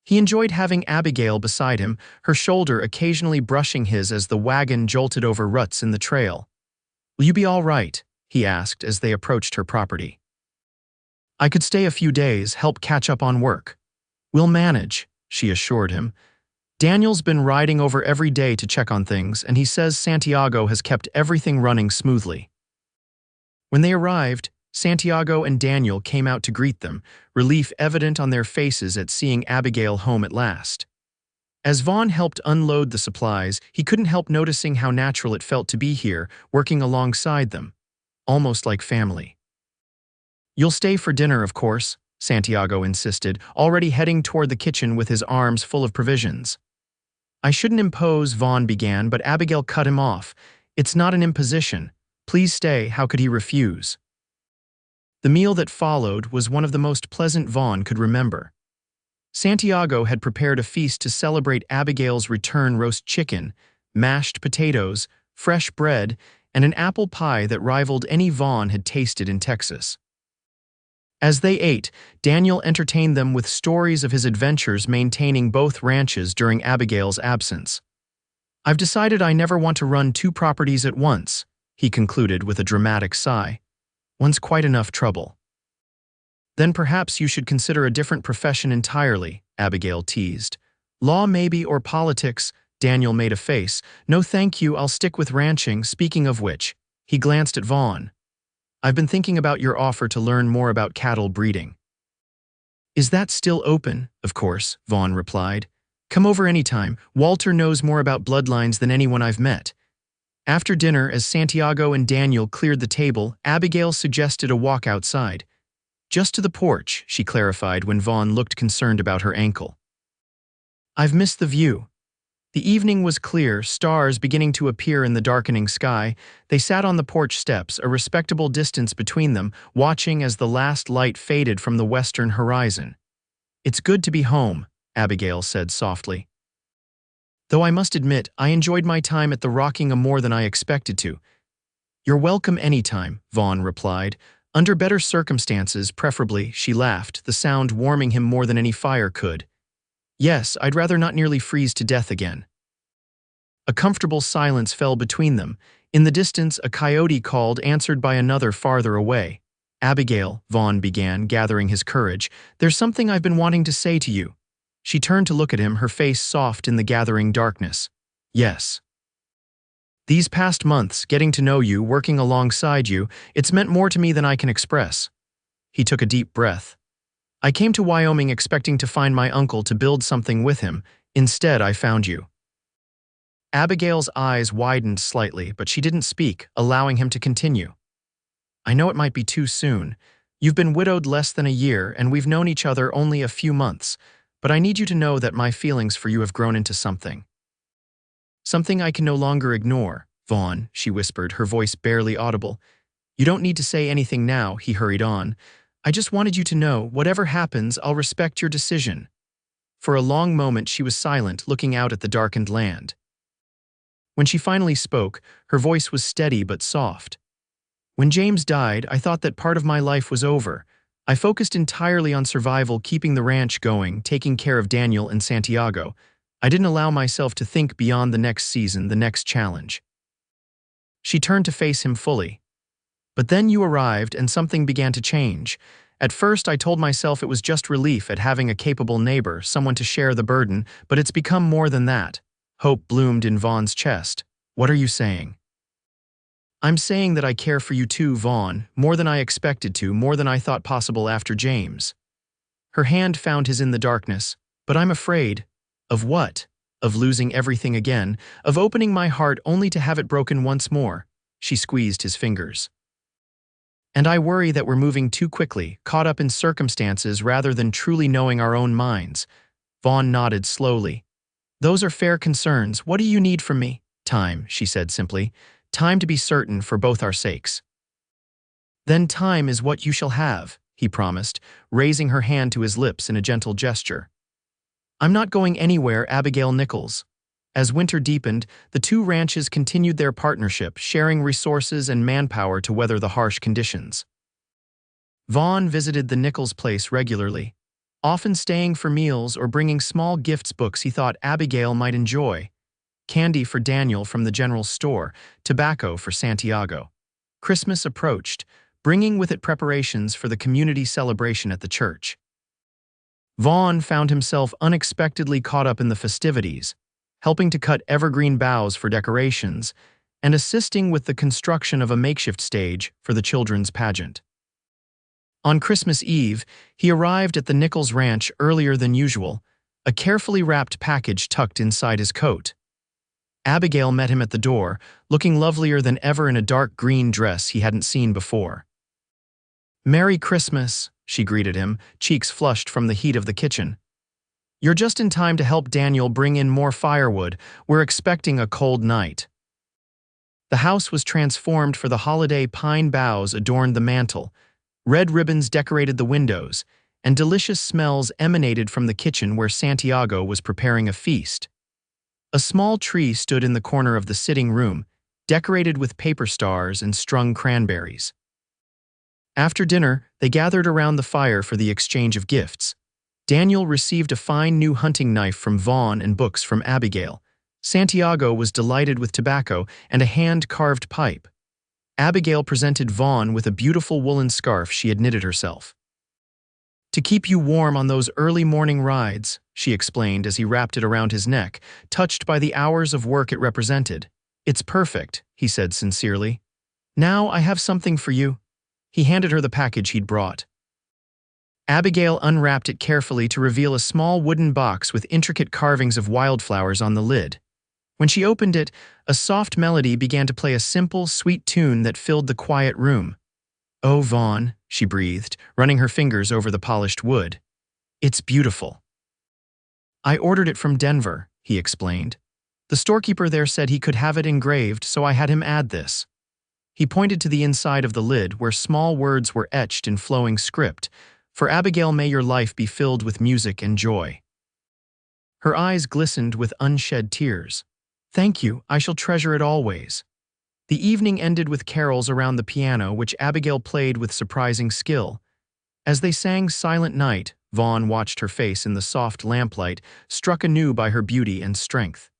A: He enjoyed having Abigail beside him, her shoulder occasionally brushing his as the wagon jolted over ruts in the trail. "Will you be all right?" he asked as they approached her property. "I could stay a few days, help catch up on work." "We'll manage," she assured him. "Daniel's been riding over every day to check on things, and he says Santiago has kept everything running smoothly." When they arrived, Santiago and Daniel came out to greet them, relief evident on their faces at seeing Abigail home at last. As Vaughn helped unload the supplies, he couldn't help noticing how natural it felt to be here, working alongside them, almost like family. "You'll stay for dinner, of course," Santiago insisted, already heading toward the kitchen with his arms full of provisions. "I shouldn't impose," Vaughn began, but Abigail cut him off. "It's not an imposition. Please stay, how could he refuse?" The meal that followed was one of the most pleasant Vaughn could remember. Santiago had prepared a feast to celebrate Abigail's return: roast chicken, mashed potatoes, fresh bread, and an apple pie that rivaled any Vaughn had tasted in Texas. As they ate, Daniel entertained them with stories of his adventures maintaining both ranches during Abigail's absence. "I've decided I never want to run two properties at once," he concluded with a dramatic sigh. "One's quite enough trouble." "Then perhaps you should consider a different profession entirely," Abigail teased. "Law maybe, or politics." Daniel made a face. "No thank you, I'll stick with ranching. Speaking of which," he glanced at Vaughn. "I've been thinking about your offer to learn more about cattle breeding." "Is that still open?" "Of course," Vaughn replied. "Come over anytime. Walter knows more about bloodlines than anyone I've met." After dinner, as Santiago and Daniel cleared the table, Abigail suggested a walk outside. "Just to the porch," she clarified when Vaughn looked concerned about her ankle. "I've missed the view." The evening was clear, stars beginning to appear in the darkening sky. They sat on the porch steps, a respectable distance between them, watching as the last light faded from the western horizon. "It's good to be home," Abigail said softly. "Though I must admit, I enjoyed my time at the Rockingham more than I expected to." "You're welcome anytime," Vaughn replied. "Under better circumstances, preferably," she laughed, the sound warming him more than any fire could. "Yes, I'd rather not nearly freeze to death again." A comfortable silence fell between them. In the distance, a coyote called, answered by another farther away. "Abigail," Vaughn began, gathering his courage, "there's something I've been wanting to say to you." She turned to look at him, her face soft in the gathering darkness. "Yes. These past months, getting to know you, working alongside you, it's meant more to me than I can express." He took a deep breath. "I came to Wyoming expecting to find my uncle to build something with him. Instead, I found you." Abigail's eyes widened slightly, but she didn't speak, allowing him to continue. "I know it might be too soon. You've been widowed less than a year, and we've known each other only a few months, but I need you to know that my feelings for you have grown into something. Something I can no longer ignore." "Vaughn," she whispered, her voice barely audible. "You don't need to say anything now," he hurried on. "I just wanted you to know, whatever happens, I'll respect your decision." For a long moment she was silent, looking out at the darkened land. When she finally spoke, her voice was steady but soft. "When James died, I thought that part of my life was over. I focused entirely on survival, keeping the ranch going, taking care of Daniel and Santiago. I didn't allow myself to think beyond the next season, the next challenge." She turned to face him fully. "But then you arrived and something began to change. At first I told myself it was just relief at having a capable neighbor, someone to share the burden, but it's become more than that." Hope bloomed in Vaughn's chest. "What are you saying?" "I'm saying that I care for you too, Vaughn, more than I expected to, more than I thought possible after James." Her hand found his in the darkness. "But I'm afraid." "Of what?" "Of losing everything again, of opening my heart only to have it broken once more." She squeezed his fingers. "And I worry that we're moving too quickly, caught up in circumstances rather than truly knowing our own minds." Vaughn nodded slowly. "Those are fair concerns. What do you need from me?" "Time," she said simply. "Time to be certain for both our sakes." "Then time is what you shall have," he promised, raising her hand to his lips in a gentle gesture. "I'm not going anywhere, Abigail Nichols." As winter deepened, the two ranches continued their partnership, sharing resources and manpower to weather the harsh conditions. Vaughn visited the Nichols place regularly, often staying for meals or bringing small gifts, books he thought Abigail might enjoy, candy for Daniel from the general store, tobacco for Santiago. Christmas approached, bringing with it preparations for the community celebration at the church. Vaughn found himself unexpectedly caught up in the festivities, helping to cut evergreen boughs for decorations, and assisting with the construction of a makeshift stage for the children's pageant. On Christmas Eve, he arrived at the Nichols Ranch earlier than usual, a carefully wrapped package tucked inside his coat. Abigail met him at the door, looking lovelier than ever in a dark green dress he hadn't seen before. "Merry Christmas," she greeted him, cheeks flushed from the heat of the kitchen. "You're just in time to help Daniel bring in more firewood. We're expecting a cold night." The house was transformed for the holiday. Pine boughs adorned the mantel, red ribbons decorated the windows, and delicious smells emanated from the kitchen where Santiago was preparing a feast. A small tree stood in the corner of the sitting room, decorated with paper stars and strung cranberries. After dinner, they gathered around the fire for the exchange of gifts. Daniel received a fine new hunting knife from Vaughn and books from Abigail. Santiago was delighted with tobacco and a hand-carved pipe. Abigail presented Vaughn with a beautiful woolen scarf she had knitted herself. "To keep you warm on those early morning rides," she explained as he wrapped it around his neck, touched by the hours of work it represented. "It's perfect," he said sincerely. "Now I have something for you." He handed her the package he'd brought. Abigail unwrapped it carefully to reveal a small wooden box with intricate carvings of wildflowers on the lid. When she opened it, a soft melody began to play, a simple, sweet tune that filled the quiet room. "Oh, Vaughn," she breathed, running her fingers over the polished wood. "It's beautiful." "I ordered it from Denver," he explained. The storekeeper there said he could have it engraved, so I had him add this. He pointed to the inside of the lid where small words were etched in flowing script. For Abigail, may your life be filled with music and joy. Her eyes glistened with unshed tears. Thank you, I shall treasure it always. The evening ended with carols around the piano, which Abigail played with surprising skill. As they sang Silent Night, Vaughn watched her face in the soft lamplight, struck anew by her beauty and strength.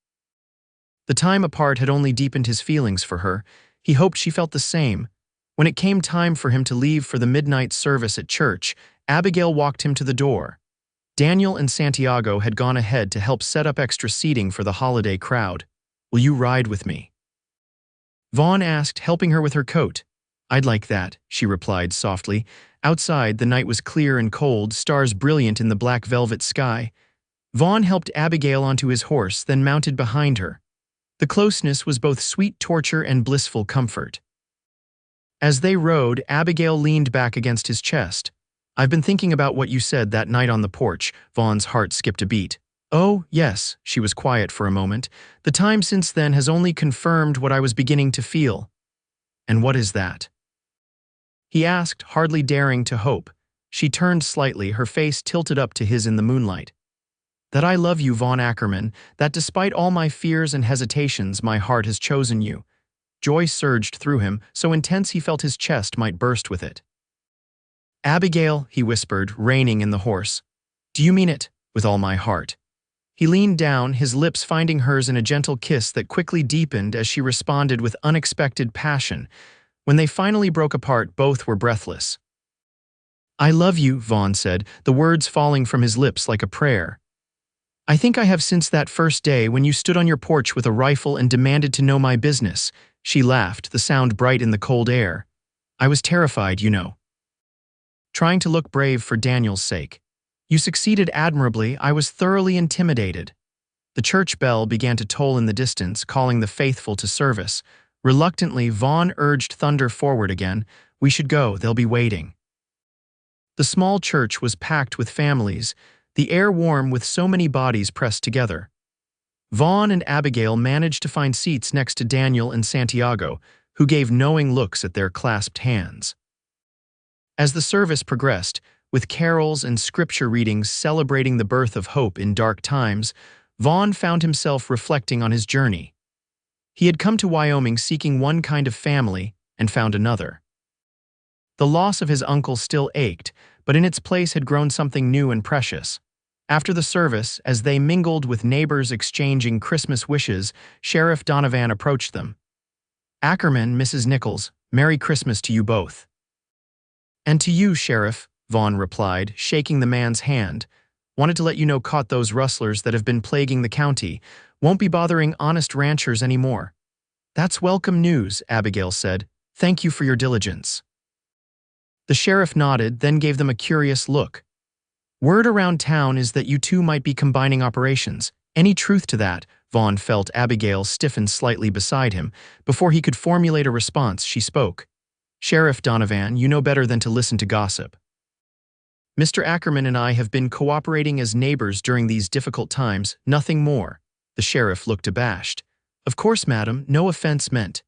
A: The time apart had only deepened his feelings for her. He hoped she felt the same. When it came time for him to leave for the midnight service at church, Abigail walked him to the door. Daniel and Santiago had gone ahead to help set up extra seating for the holiday crowd. Will you ride with me? Vaughn asked, helping her with her coat. I'd like that, she replied softly. Outside, the night was clear and cold, stars brilliant in the black velvet sky. Vaughn helped Abigail onto his horse, then mounted behind her. The closeness was both sweet torture and blissful comfort. As they rode, Abigail leaned back against his chest. I've been thinking about what you said that night on the porch. Vaughn's heart skipped a beat. Oh, yes, she was quiet for a moment. The time since then has only confirmed what I was beginning to feel. And what is that? He asked, hardly daring to hope. She turned slightly, her face tilted up to his in the moonlight. That I love you, Vaughn Ackerman, that despite all my fears and hesitations, my heart has chosen you. Joy surged through him, so intense he felt his chest might burst with it. Abigail, he whispered, reining in the horse. Do you mean it? With all my heart. He leaned down, his lips finding hers in a gentle kiss that quickly deepened as she responded with unexpected passion. When they finally broke apart, both were breathless. I love you, Vaughn said, the words falling from his lips like a prayer. I think I have since that first day when you stood on your porch with a rifle and demanded to know my business. She laughed, the sound bright in the cold air. I was terrified, you know. Trying to look brave for Daniel's sake. You succeeded admirably. I was thoroughly intimidated. The church bell began to toll in the distance, calling the faithful to service. Reluctantly, Vaughn urged Thunder forward again. We should go, they'll be waiting. The small church was packed with families, the air warm with so many bodies pressed together. Vaughn and Abigail managed to find seats next to Daniel and Santiago, who gave knowing looks at their clasped hands. As the service progressed, with carols and scripture readings celebrating the birth of hope in dark times, Vaughn found himself reflecting on his journey. He had come to Wyoming seeking one kind of family and found another. The loss of his uncle still ached, but in its place had grown something new and precious. After the service, as they mingled with neighbors exchanging Christmas wishes, Sheriff Donovan approached them. Ackerman, Mrs. Nichols, Merry Christmas to you both. And to you, Sheriff, Vaughn replied, shaking the man's hand. Wanted to let you know caught those rustlers that have been plaguing the county. Won't be bothering honest ranchers anymore. That's welcome news, Abigail said. Thank you for your diligence. The sheriff nodded, then gave them a curious look. Word around town is that you two might be combining operations. Any truth to that? Vaughn felt Abigail stiffen slightly beside him. Before he could formulate a response, she spoke. Sheriff Donovan, you know better than to listen to gossip. Mr. Ackerman and I have been cooperating as neighbors during these difficult times, nothing more. The sheriff looked abashed. Of course, madam, no offense meant.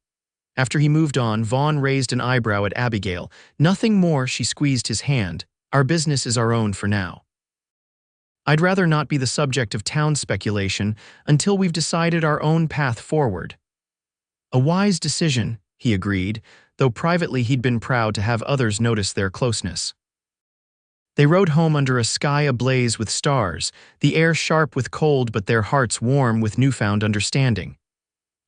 A: After he moved on, Vaughn raised an eyebrow at Abigail. Nothing more, she squeezed his hand. Our business is our own for now. I'd rather not be the subject of town speculation until we've decided our own path forward. A wise decision, he agreed, though privately he'd been proud to have others notice their closeness. They rode home under a sky ablaze with stars, the air sharp with cold but their hearts warm with newfound understanding.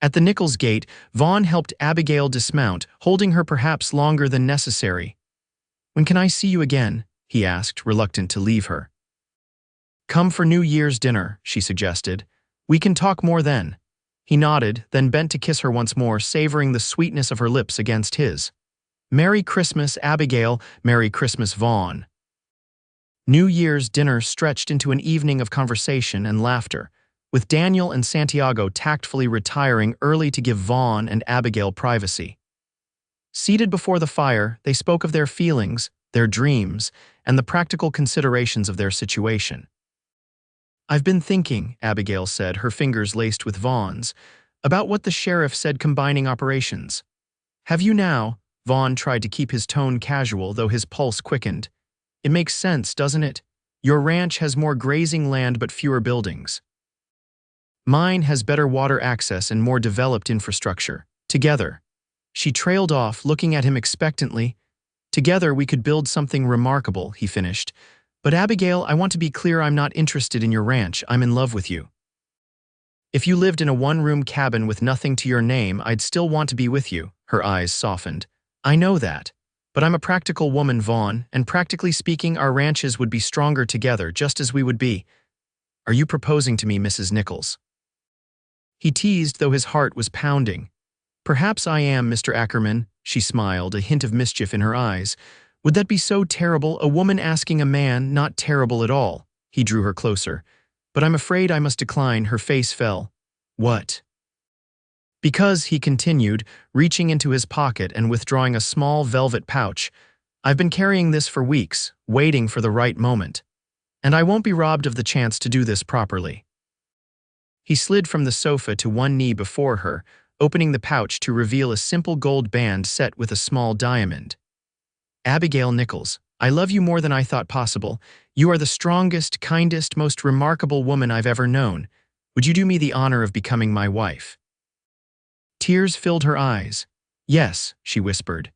A: At the Nichols gate, Vaughn helped Abigail dismount, holding her perhaps longer than necessary. When can I see you again? He asked, reluctant to leave her. Come for New Year's dinner, she suggested. We can talk more then. He nodded, then bent to kiss her once more, savoring the sweetness of her lips against his. Merry Christmas, Abigail. Merry Christmas, Vaughn. New Year's dinner stretched into an evening of conversation and laughter, with Daniel and Santiago tactfully retiring early to give Vaughn and Abigail privacy. Seated before the fire, they spoke of their feelings, their dreams, and the practical considerations of their situation. I've been thinking, Abigail said, her fingers laced with Vaughn's, about what the sheriff said combining operations. Have you now? Vaughn tried to keep his tone casual, though his pulse quickened. It makes sense, doesn't it? Your ranch has more grazing land but fewer buildings. Mine has better water access and more developed infrastructure. Together. She trailed off, looking at him expectantly. Together we could build something remarkable, he finished. But Abigail, I want to be clear, I'm not interested in your ranch. I'm in love with you. If you lived in a one-room cabin with nothing to your name, I'd still want to be with you. Her eyes softened. I know that. But I'm a practical woman, Vaughn, and practically speaking, our ranches would be stronger together, just as we would be. Are you proposing to me, Mrs. Nichols? He teased, though his heart was pounding. Perhaps I am, Mr. Ackerman, she smiled, a hint of mischief in her eyes. Would that be so terrible, a woman asking a man? Not terrible at all. He drew her closer. But I'm afraid I must decline. Her face fell. What? Because, he continued, reaching into his pocket and withdrawing a small velvet pouch, I've been carrying this for weeks, waiting for the right moment. And I won't be robbed of the chance to do this properly. He slid from the sofa to one knee before her, opening the pouch to reveal a simple gold band set with a small diamond. Abigail Nichols, I love you more than I thought possible. You are the strongest, kindest, most remarkable woman I've ever known. Would you do me the honor of becoming my wife? Tears filled her eyes. Yes, she whispered.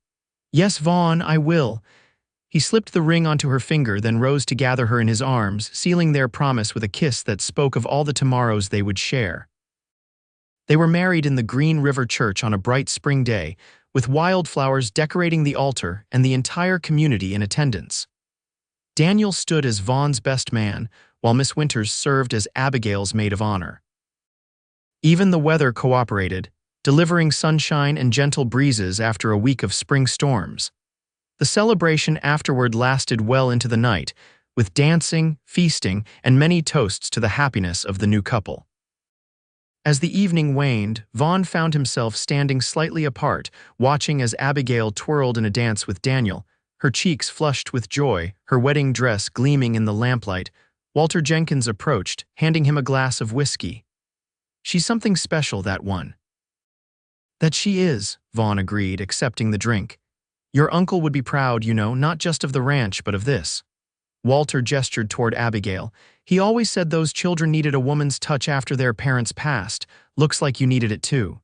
A: Yes, Vaughn, I will. He slipped the ring onto her finger, then rose to gather her in his arms, sealing their promise with a kiss that spoke of all the tomorrows they would share. They were married in the Green River Church on a bright spring day, with wildflowers decorating the altar and the entire community in attendance. Daniel stood as Vaughn's best man, while Miss Winters served as Abigail's maid of honor. Even the weather cooperated, delivering sunshine and gentle breezes after a week of spring storms. The celebration afterward lasted well into the night, with dancing, feasting, and many toasts to the happiness of the new couple. As the evening waned, Vaughn found himself standing slightly apart, watching as Abigail twirled in a dance with Daniel, her cheeks flushed with joy, her wedding dress gleaming in the lamplight. Walter Jenkins approached, handing him a glass of whiskey. She's something special, that one. That she is, Vaughn agreed, accepting the drink. Your uncle would be proud, you know, not just of the ranch, but of this. Walter gestured toward Abigail. He always said those children needed a woman's touch after their parents passed. Looks like you needed it too.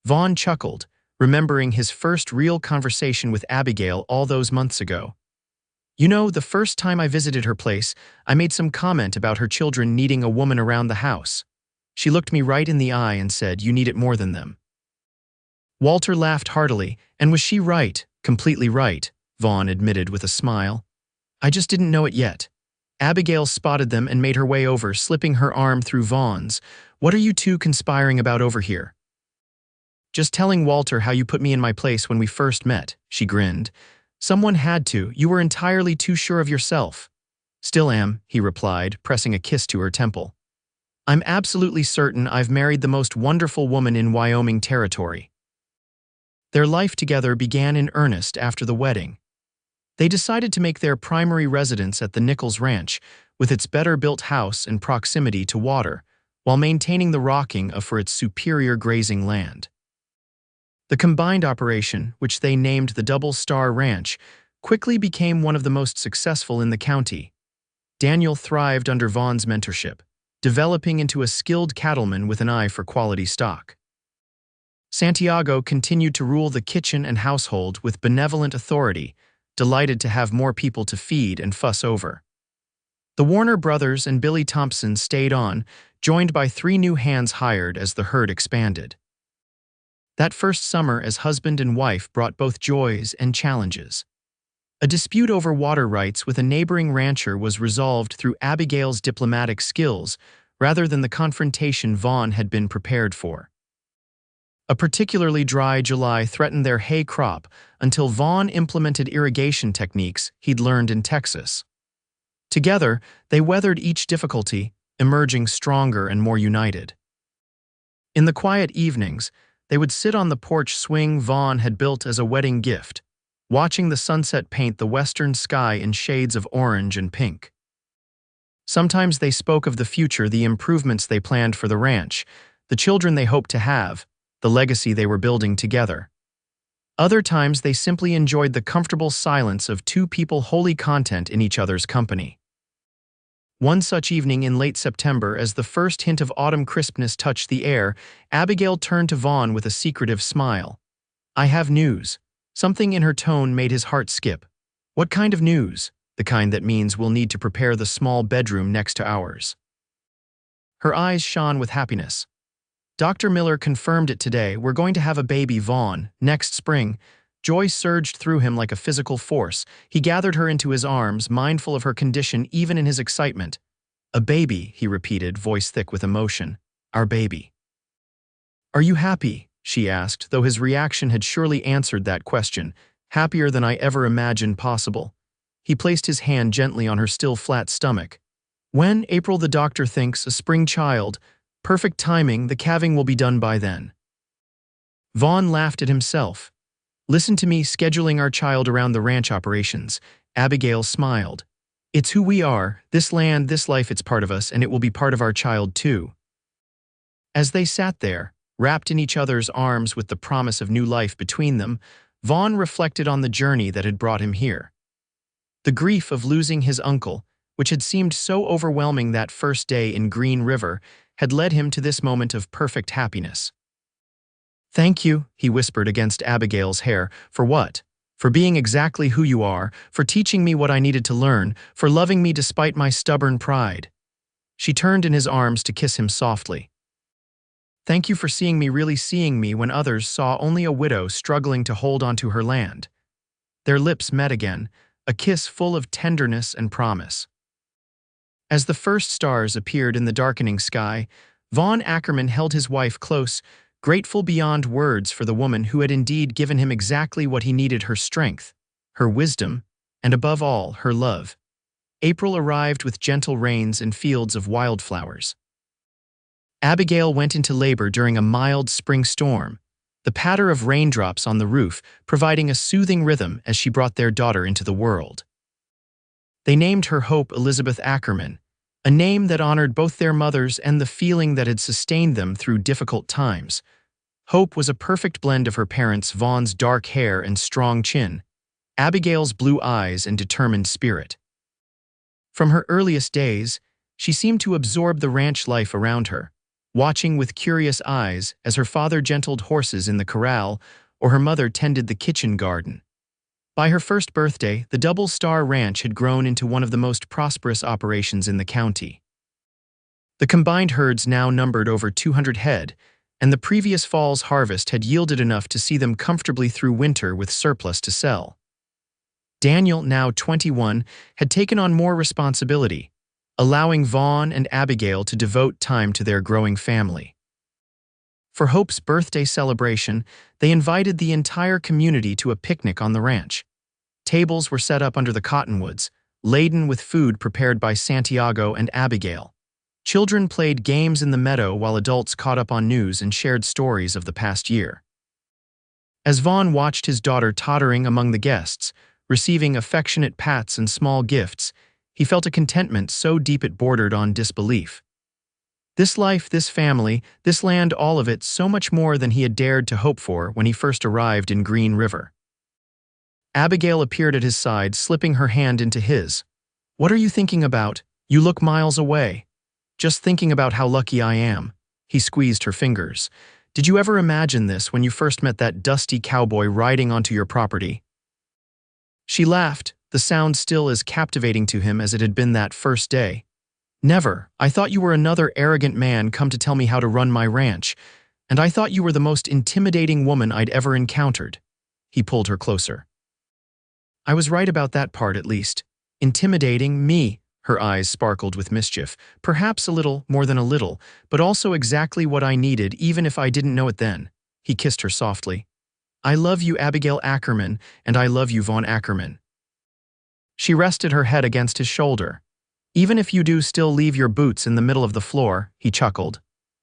A: Vaughn chuckled, remembering his first real conversation with Abigail all those months ago. You know, the first time I visited her place, I made some comment about her children needing a woman around the house. She looked me right in the eye and said, "You need it more than them." Walter laughed heartily, and was she right, completely right, Vaughn admitted with a smile. I just didn't know it yet. Abigail spotted them and made her way over, slipping her arm through Vaughn's. What are you two conspiring about over here? Just telling Walter how you put me in my place when we first met, she grinned. Someone had to. You were entirely too sure of yourself. Still am, he replied, pressing a kiss to her temple. I'm absolutely certain I've married the most wonderful woman in Wyoming territory. Their life together began in earnest after the wedding. They decided to make their primary residence at the Nichols Ranch, with its better-built house and proximity to water, while maintaining the rocking for its superior grazing land. The combined operation, which they named the Double Star Ranch, quickly became one of the most successful in the county. Daniel thrived under Vaughn's mentorship, developing into a skilled cattleman with an eye for quality stock. Santiago continued to rule the kitchen and household with benevolent authority, delighted to have more people to feed and fuss over. The Warner brothers and Billy Thompson stayed on, joined by 3 new hands hired as the herd expanded. That first summer as husband and wife brought both joys and challenges. A dispute over water rights with a neighboring rancher was resolved through Abigail's diplomatic skills rather than the confrontation Vaughn had been prepared for. A particularly dry July threatened their hay crop until Vaughn implemented irrigation techniques he'd learned in Texas. Together, they weathered each difficulty, emerging stronger and more united. In the quiet evenings, they would sit on the porch swing Vaughn had built as a wedding gift, watching the sunset paint the western sky in shades of orange and pink. Sometimes they spoke of the future, the improvements they planned for the ranch, the children they hoped to have, the legacy they were building together. Other times they simply enjoyed the comfortable silence of two people wholly content in each other's company. One such evening in late September, as the first hint of autumn crispness touched the air, Abigail turned to Vaughn with a secretive smile. "I have news." Something in her tone made his heart skip. "What kind of news?" "The kind that means we'll need to prepare the small bedroom next to ours." Her eyes shone with happiness. "Dr. Miller confirmed it today. We're going to have a baby, Vaughn, next spring." Joy surged through him like a physical force. He gathered her into his arms, mindful of her condition even in his excitement. "A baby," he repeated, voice thick with emotion. "Our baby." "Are you happy?" she asked, though his reaction had surely answered that question. "Happier than I ever imagined possible." He placed his hand gently on her still flat stomach. "When, April, the doctor thinks, a spring child. Perfect timing, the calving will be done by then." Vaughn laughed at himself. "Listen to me, scheduling our child around the ranch operations." Abigail smiled. "It's who we are, this land, this life, it's part of us, and it will be part of our child too." As they sat there, wrapped in each other's arms with the promise of new life between them, Vaughn reflected on the journey that had brought him here. The grief of losing his uncle, which had seemed so overwhelming that first day in Green River, had led him to this moment of perfect happiness. "Thank you," he whispered against Abigail's hair. "For what?" "For being exactly who you are, for teaching me what I needed to learn, for loving me despite my stubborn pride." She turned in his arms to kiss him softly. "Thank you for seeing me, really seeing me when others saw only a widow struggling to hold onto her land." Their lips met again, a kiss full of tenderness and promise. As the first stars appeared in the darkening sky, Vaughn Ackerman held his wife close, grateful beyond words for the woman who had indeed given him exactly what he needed: her strength, her wisdom, and above all, her love. April arrived with gentle rains and fields of wildflowers. Abigail went into labor during a mild spring storm, the patter of raindrops on the roof providing a soothing rhythm as she brought their daughter into the world. They named her Hope Elizabeth Ackerman, a name that honored both their mothers and the feeling that had sustained them through difficult times. Hope was a perfect blend of her parents, Vaughn's dark hair and strong chin, Abigail's blue eyes and determined spirit. From her earliest days, she seemed to absorb the ranch life around her, watching with curious eyes as her father gentled horses in the corral or her mother tended the kitchen garden. By her first birthday, the Double Star Ranch had grown into one of the most prosperous operations in the county. The combined herds now numbered over 200 head, and the previous fall's harvest had yielded enough to see them comfortably through winter with surplus to sell. Daniel, now 21, had taken on more responsibility, allowing Vaughn and Abigail to devote time to their growing family. For Hope's birthday celebration, they invited the entire community to a picnic on the ranch. Tables were set up under the cottonwoods, laden with food prepared by Santiago and Abigail. Children played games in the meadow while adults caught up on news and shared stories of the past year. As Vaughn watched his daughter tottering among the guests, receiving affectionate pats and small gifts, he felt a contentment so deep it bordered on disbelief. This life, this family, this land, all of it, so much more than he had dared to hope for when he first arrived in Green River. Abigail appeared at his side, slipping her hand into his. "What are you thinking about? You look miles away." "Just thinking about how lucky I am." He squeezed her fingers. "Did you ever imagine this when you first met that dusty cowboy riding onto your property?" She laughed, the sound still as captivating to him as it had been that first day. "Never. I thought you were another arrogant man come to tell me how to run my ranch, and I thought you were the most intimidating woman I'd ever encountered." He pulled her closer. "I was right about that part, at least. Intimidating me." Her eyes sparkled with mischief. "Perhaps a little, more than a little, but also exactly what I needed, even if I didn't know it then." He kissed her softly. "I love you, Abigail Ackerman, and I love you, Vaughn Ackerman." She rested her head against his shoulder. "Even if you do still leave your boots in the middle of the floor," he chuckled.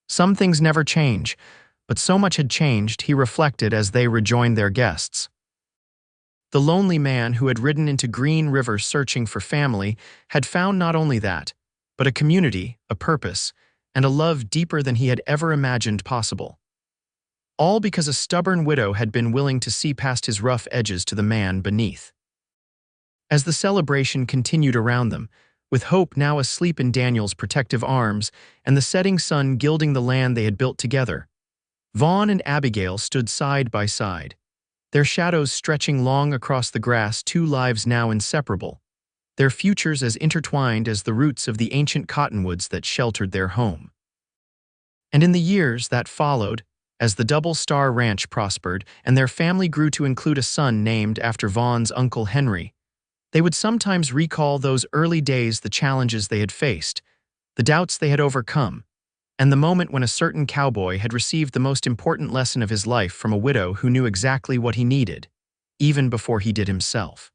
A: "Some things never change, but so much had changed," he reflected as they rejoined their guests. The lonely man who had ridden into Green River searching for family had found not only that, but a community, a purpose, and a love deeper than he had ever imagined possible. All because a stubborn widow had been willing to see past his rough edges to the man beneath. As the celebration continued around them, with Hope now asleep in Daniel's protective arms and the setting sun gilding the land they had built together, Vaughn and Abigail stood side by side, their shadows stretching long across the grass, two lives now inseparable, their futures as intertwined as the roots of the ancient cottonwoods that sheltered their home. And in the years that followed, as the Double Star Ranch prospered and their family grew to include a son named after Vaughn's uncle Henry, they would sometimes recall those early days, the challenges they had faced, the doubts they had overcome, and the moment when a certain cowboy had received the most important lesson of his life from a widow who knew exactly what he needed, even before he did himself.